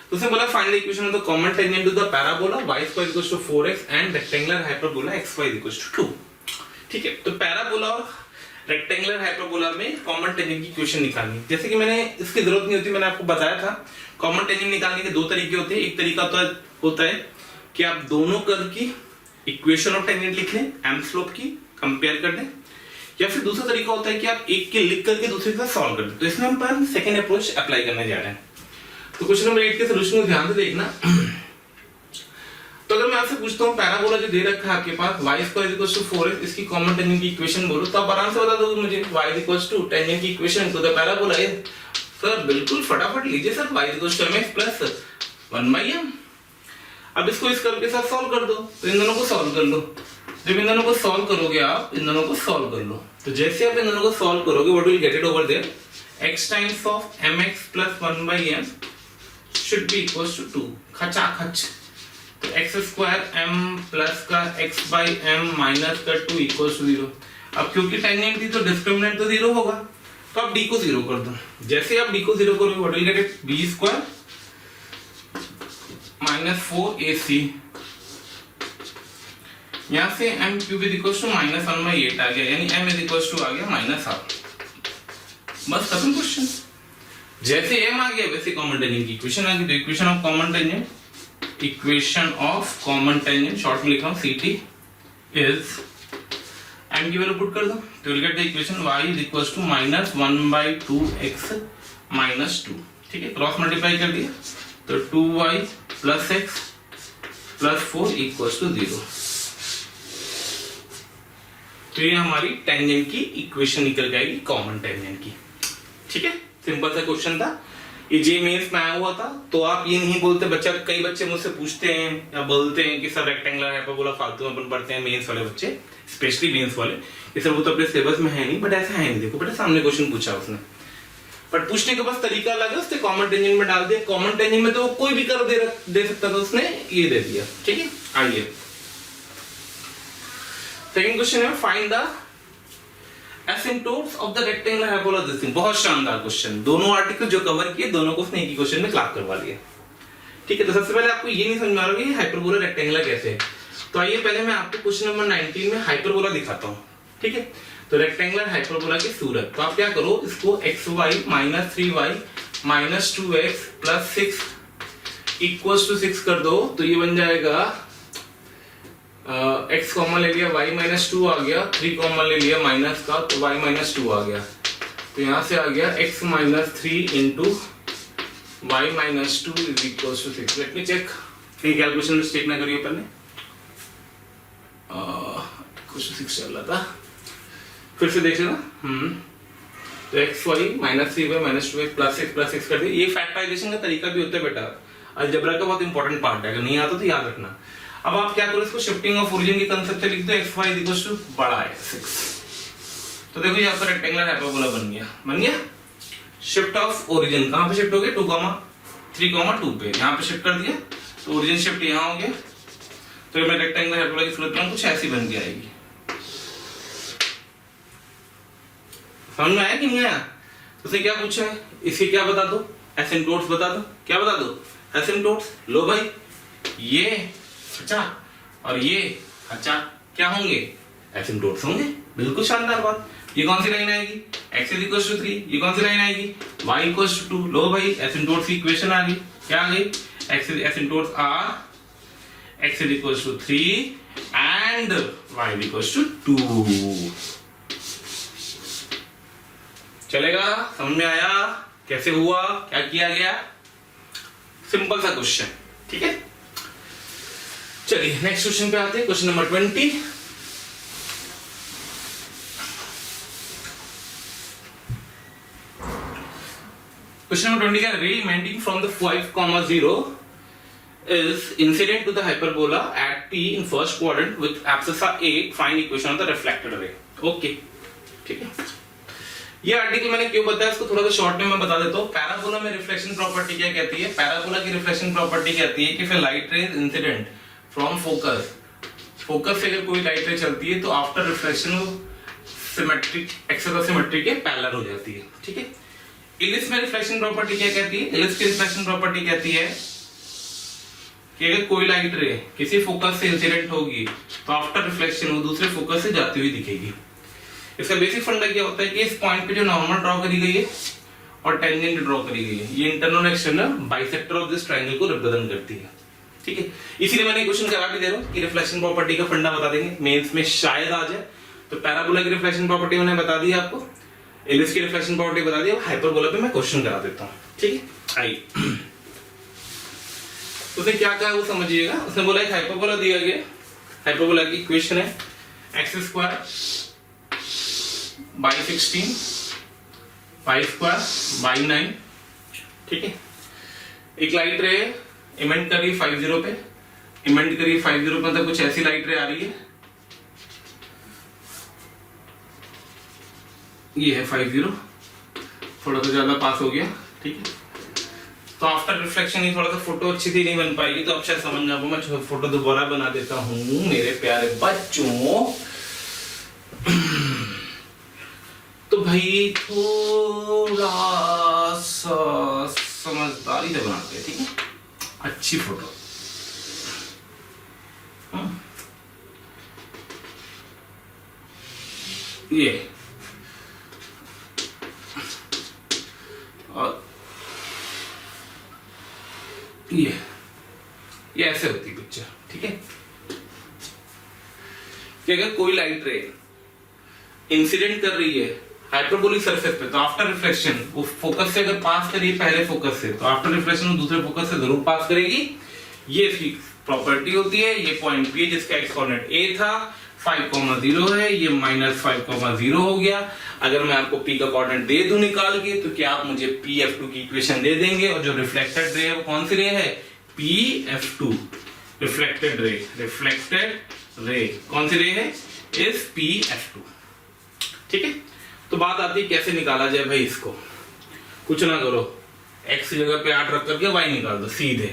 तो उसने बोला find the equation of the common tangent to the parabola y square equals to 4x and rectangular hyperbola x square equals to 2। ठीक है, तो पैराबोला और रेक्टेंगुलर हाइपरबोला में कॉमन टेंजेंट की इक्वेशन निकालनी, जैसे कि मैंने इसकी जरूरत नहीं होती, मैंने आपको बताया था कॉमन टेंजेंट निकालने के दो तरीके होते हैं। एक तरीका तो होता है कि आप दोनों कर्व की इक्वेशन ऑफ टेंजेंट लिख लें, एम स्लोप की कंपेयर कर दें, या फिर दूसरा तरीका होता है कि आप एक के लिख करके दूसरे के साथ सॉल्व कर दें। तो इसमें हम सेकंड अप्रोच अप्लाई करने जा रहे हैं। तो क्वेश्चन नंबर 8 के सॉल्यूशन को ध्यान से देखना। तो अगर मैं आपसे पूछता हूं पैराबोला जो दे रखा है आपके पास y square equals to 4x, इसकी कॉमन टेंजेंट की इक्वेशन बोलो, तो आप आराम से बता दोगे मुझे y इक्वल्स टू टेंजेंट की इक्वेशन टू द पैराबोला है। सर बिल्कुल फटाफट लीजिए sir, y equals to mx plus 1/m। अब इसको इस कर्व के साथ सॉल्व कर दो, तो इन दोनों को सॉल्व कर लो। जब इन दोनों को सॉल्व करोगे आप, इन दोनों को सॉल्व कर लो, तो जैसे आप इन दोनों को सॉल्व करोगे, what will get it over there, x times of mx plus 1/m should be equals to 2, खचा खच। तो x स्क्वायर m प्लस का x बाई m माइनस का 2 इक्वल्स टू 0। अब क्योंकि टेंजेंट थी तो डिस्क्रिमिनेंट तो 0 होगा, तो आप d को 0 कर दो। जैसे आप d को 0 करोगे, what will get it, b square minus 4ac, यहां से m cube is equals to minus 1/8 आ गया, यानी m इज इक्वल्स टू आ गया माइनस हाफ। बस खत्म क्वेश्चन। जैसे m आ गया वैसे कॉमन टेंजेंट की इक्वेशन आ गई। तो equation of common tangent, equation of common tangent short में लिख रहा हूं CT इज, m की वैल्यू पुट कर दो, तो will get the equation y is equals to minus 1/2x minus 2। ठीक है, क्रॉस मल्टीप्लाई कर दिया, तो 2y plus x plus 4 equals to 0। तो ये हमारी टेंजेंट की इक्वेशन निकल जाएगी, कॉमन टेंजेंट की। ठीक है, सिंपल सा क्वेश्चन था, ये जे मेंस में आया हुआ था। तो आप ये नहीं बोलते, बच्चा कई बच्चे मुझसे पूछते हैं या बोलते हैं कि सर रेक्टेंगुलर हाइपरबोला फालतू में अपन पढ़ते हैं, मेंस वाले बच्चे, स्पेशली मेंस वाले, कि सर वो तो अपने सिलेबस में है नहीं। बट ऐसा है नहीं, देखो बेटा सामने क्वेश्चन पूछा उसने, बट पूछने का बस तरीका अलग है, उसने कॉमन टेंजेंट में डाल दिया। कॉमन टेंजेंट में तो कोई भी कर दे सकता था, उसने ये दे दिया। ठीक है, आइए सेकंड क्वेश्चन है, find the asymptotes of the rectangular hyperbola this thing. बहुत शानदार क्वेश्चन, दोनों आर्टिकल जो कवर किए दोनों को उसने एक ही क्वेश्चन में क्लैप करवा लिया। ठीक है, तो सबसे पहले आपको ये नहीं समझ में आ रहा है कि हाइपरबोला रेक्टेंगुलर कैसे है, तो आइए पहले मैं आपको क्वेश्चन नंबर 19 में हाइपरबोला दिखाता हूँ। ठीक है, तो रेक्टेंगुलर हाइपरबोला की सूरत, तो आप क्या करो, इसको xy minus 3y minus 2x plus 6 equals to 6 कर दो, तो ये बन जाएगा x कॉमन ले लिया, y माइनस 2 आ गया, 3 कॉमन ले लिया माइनस का, तो y माइनस 2 आ गया। तो यहां से आ गया x minus 3 into y minus 2 is equal to 6। Let me check, कहीं कैलकुलेशन मिस्टेक ना करिए पहले। क्वेश्चन 6 चल रहा था, फिर से देख लेना। तो xy minus 3y minus 2x plus 6 कर दिया। ये फैक्टराइजेशन का तरीका भी होता है बेटा, अलजेब्रा का बहुत इंपॉर्टेंट पार्ट है, अगर नहीं आता तो याद रखना। अब आप क्या करो, इसको शिफ्टिंग ऑफ ओरिजिन के कांसेप्ट से लिख दो, xy इज इक्वल टू बड़ा है 6। तो देखो यहाँ पर रेक्टेंगुलर हाइपरबोला बन गया। शिफ्ट ऑफ ओरिजिन कहां पे शिफ्ट हो गया, 2,3,2 पे, यहाँ पे शिफ्ट कर दिया, तो ओरिजिन शिफ्ट यहाँ हो गया। तो ये मैं रेक्टेंगुलर हाइपरबोला की सूरत में कुछ ऐसी बन के आएगी। समझ में आया कि नहीं आया? उसने क्या पूछा है, इसे क्या बता दो, एसिम्पटोट्स बता दो। क्या बता दो, एसिम्पटोट्स। लो भाई, ये खचा और ये खचा क्या होंगे, एसिम्पटोट्स होंगे। बिल्कुल शानदार बात। ये कौन सी लाइन आएगी, x इज इक्वल टू 3। ये कौन सी लाइन आएगी, y इक्वल टू 2। लो भाई, एसिम्पटोट्स की इक्वेशन आ गई। क्या आ गई, asymptotes are x is equal to 3 and y is equal to 2। चलेगा, समझ में आया कैसे हुआ, क्या किया गया? सिंपल सा क्वेश्चन। ठीक है, चलिए नेक्स्ट क्वेश्चन पे आते हैं, क्वेश्चन नंबर 20। क्वेश्चन नंबर 20 का रे इमेंटिंग from the 5,0 is incident to the hyperbola at P in first quadrant with abscissa A, find equation of the reflected ray. Okay, ठीक है। ये आर्टिकल मैंने क्यों बताया, इसको थोड़ा सा शॉर्ट में मैं बता देता हूँ। पैराबोला में रिफ्लेक्शन प्रॉपर्टी क्या कहती है, पैराबोला की रिफ्लेक्शन प्रॉपर्टी कहती है कि फिर light ray incident from focus से अगर कोई लाइट रे चलती है तो आफ्टर रिफ्लेक्शन वो सिमेट्रिक एक्सिस सिमेट्री के पैरेलल हो जाती है। ठीक है, इलिस में रिफ्लेक्शन प्रॉपर्टी क्या कहती है, इलिस की रिफ्लेक्शन प्रॉपर्टी कहती है कि अगर कोई लाइट रे किसी फोकस से इंसिडेंट होगी तो आफ्टर रिफ्लेक्शन वो दूसरे फोकस से जाती हुई दिखेगी। इसका बेसिक फंडा क्या होता है कि इस पॉइंट पे जो नॉर्मल ड्रॉ करी गई है और टेंजेंट ड्रॉ करी गई है, ये internal external bisector of this triangle को रिप्रेजेंट करती है। ठीक है, इसीलिए मैंने क्वेश्चन करा भी दे रहा हूं कि रिफ्लेक्शन प्रॉपर्टी का फंडा बता देंगे, मेंस में शायद आ जाए। तो पैराबोला की रिफ्लेक्शन प्रॉपर्टी मैंने बता दी आपको, इलिप्स की रिफ्लेक्शन प्रॉपर्टी बता दी, हाइपरबोला पे मैं क्वेश्चन करा देता हूं। ठीक है, आइए। उसने क्या कहा वो समझिएगा। उसने बोला एक हाइपरबोला दिया गया, हाइपरबोला की इक्वेशन है x² बाई 16 y² बाई 9। ठीक है, एक लाइट रे इमेंट कर रही है 50 पे, इमेंट करी 50 पे, मतलब कुछ ऐसी लाइट रे आ रही है ये है 50, थोड़ा सा ज्यादा पास हो गया, ठीक है। तो आफ्टर रिफ्लेक्शन ये थोड़ा सा फोटो अच्छी थी नहीं बन पाएगी, तो अब शायद समझ जाओ, मैं फोटो दोबारा बना देता हूँ मेरे प्यारे बच्चों। तो भाई थोड़ा सा समझदारी से बनाते हैं, ठीक है, अच्छी फोटो। ये और ये ऐसे होती है पिक्चर, ठीक है। कि अगर कोई लाइट रे इंसिडेंट कर रही है हाइपरबोलिक सरफेस पे, तो आफ्टर रिफ्लेक्शन वो फोकस से अगर पास कर रही है पहले फोकस से, तो आफ्टर रिफ्लेक्शन वो दूसरे फोकस से जरूर पास करेगी। ये इसकी प्रॉपर्टी होती है। ये पॉइंट पी जिसका एक्स कोऑर्डिनेट ए था, 5,0 है, ये -5,0 हो गया। अगर मैं आपको पी का कोऑर्डिनेट दे दूं निकाल के, तो क्या आप मुझे PF2 की इक्वेशन दे देंगे? और जो रिफ्लेक्टेड रे है वो कौन सी रे है? PF2, रिफ्लेक्टेड रे कौन सी रे है? इस PF2, ठीक है। तो बात आती है कैसे निकाला जाए भाई इसको। कुछ ना करो, x की जगह पे 8 रख करके y निकाल दो सीधे।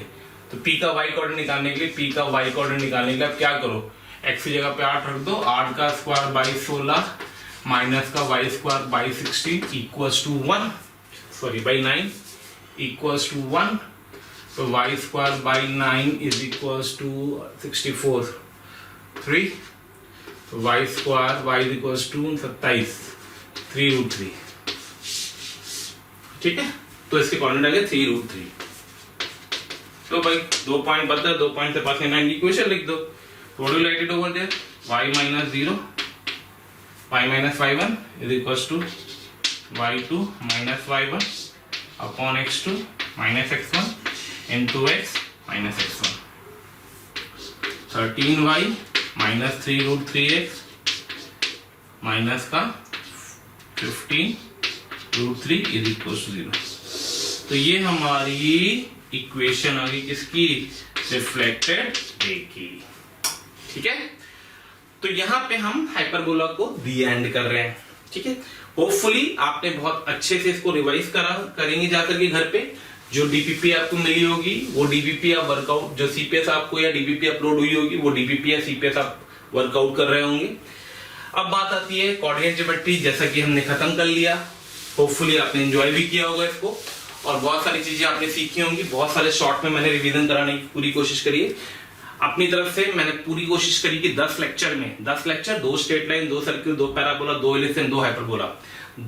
तो p का y कोऑर्डिनेट निकालने के लिए, p का y कोऑर्डिनेट निकालने के लिए आप क्या करो, x की जगह पे 8 रख दो, 8 का स्क्वायर बाई 16 माइनस का y square by 16 equals to 1, sorry by 9 equals to 1। तो y square by 9 is equals to 64, 3। तो y square y is equals to 27, 3√3, ठीक है। तो इसके कोऑर्डिनेट आ गए 3√3। तो भाई 2 पॉइंट बदला, 2 पॉइंट से पास की इक्वेशन लिख दो। What will write it over there? y - 0 y - y1 is equals to y2 - y1 upon x2 - x1 into x - x1। 13y - 3√3x minus का 15√3 इज इक्वल टू 0। तो ये हमारी इक्वेशन आ गई किसकी? रिफ्लेक्टेड रे की, ठीक है। तो यहां पे हम हाइपरबोला को दी एंड कर रहे हैं, ठीक है। होपफुली आपने बहुत अच्छे से इसको रिवाइज करेंगे जाकर के घर पे। जो डीपीपी आपको मिली होगी वो डीपीपी आप वर्कआउट, जो सीपीएस आपको या डीपीपी अपलोड हुई होगी वो डीपीपी या सीपीएस आप वर्कआउट कर रहे होंगे। अब बात आती है कोऑर्डिनेट ज्योमेट्री, जैसा कि हमने खत्म कर लिया। होपफुली आपने एंजॉय भी किया होगा इसको, और बहुत सारी चीजें आपने सीखी होंगी। बहुत सारे शॉर्ट में मैंने रिवीजन कराने की पूरी कोशिश करी है। अपनी तरफ से मैंने पूरी कोशिश करी कि 10 लेक्चर में 10 lecture, 2 straight line, 2 circle, 2 parabola, 2 ellipse, 2 hyperbola,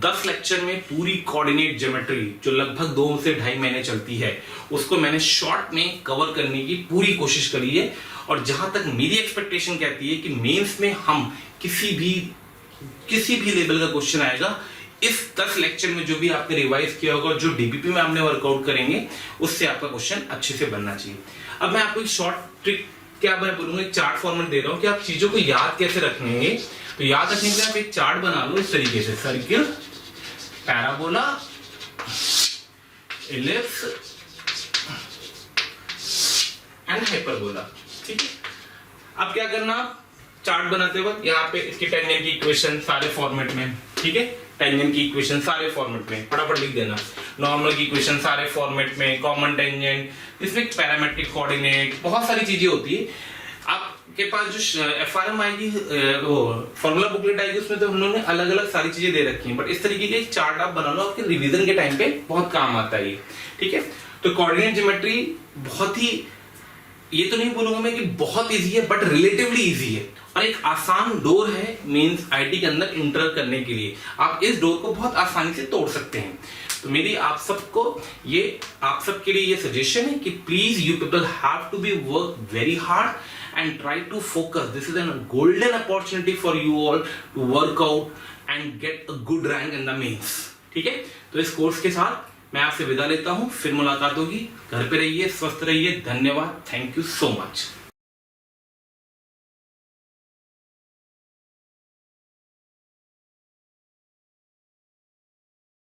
10 lecture में पूरी कोऑर्डिनेट ज्योमेट्री जो लगभग 2 से 2.5 महीने चलती है, उसको मैंने शॉर्ट में कवर करने की पूरी कोशिश करी है। और जहां तक मेरी एक्सपेक्टेशन कहती है कि मेंस में हम किसी भी लेवल का क्वेश्चन आएगा, इस 10 लेक्चर में जो भी आपने रिवाइज किया होगा, जो डीपीपी में आपने वर्कआउट करेंगे, उससे आपका क्वेश्चन अच्छे से बनना चाहिए। अब मैं आपको एक शॉर्ट ट्रिक, क्या मैं बोलूंगा, एक चार्ट फॉर्मेट दे रहा हूं कि आप चीजों को याद कैसे रखेंगे। तो याद रखने के लिए आप एक चार्ट बना लो इस तरीके से, circle, parabola, ellipse and hyperbola, ठीक है। अब क्या करना, चार्ट बनाते वक्त यहाँ पे इसकी टेंजेंट की इक्वेशन सारे फॉर्मेट में, ठीक है। टेंजेंट की इक्वेशन सारे फॉर्मेट में फटाफट लिख देना। नॉर्मल की इक्वेशन सारे फॉर्मेट में, कॉमन टेंजेंट, इसमें पैरामेट्रिक कोऑर्डिनेट, बहुत सारी चीजें होती है। आपके पास जो FRM आएगी, वो फॉर्मूला बुकलेट आएगी, उसमें तो हम लोगों ने अलग अलग सारी चीजें दे रखी हैं। बट इस तरीके के एक चार्ट आप बना लो, आपके रिवीजन के टाइम पे बहुत काम आता है ये, ठीक है। तो कोऑर्डिनेट ज्योमेट्री बहुत ही, ये तो नहीं बोलूंगा मैं कि बहुत इजी है, बट रिलेटिवली इजी है और एक आसान डोर है मींस आईटी के अंदर इंटर करने के लिए। आप इस डोर को बहुत आसानी से तोड़ सकते हैं। तो मेरी आप सबके लिए ये सजेशन है कि please you people have to be work very hard and try to focus. This is an golden opportunity for you all to work out and get a good rank in the mains, ठीक है। तो इस course के साथ मैं आपसे विदा लेता हूं, फिर मुलाकात होगी। घर पे रहिए, स्वस्थ रहिए, धन्यवाद, थैंक यू सो मच।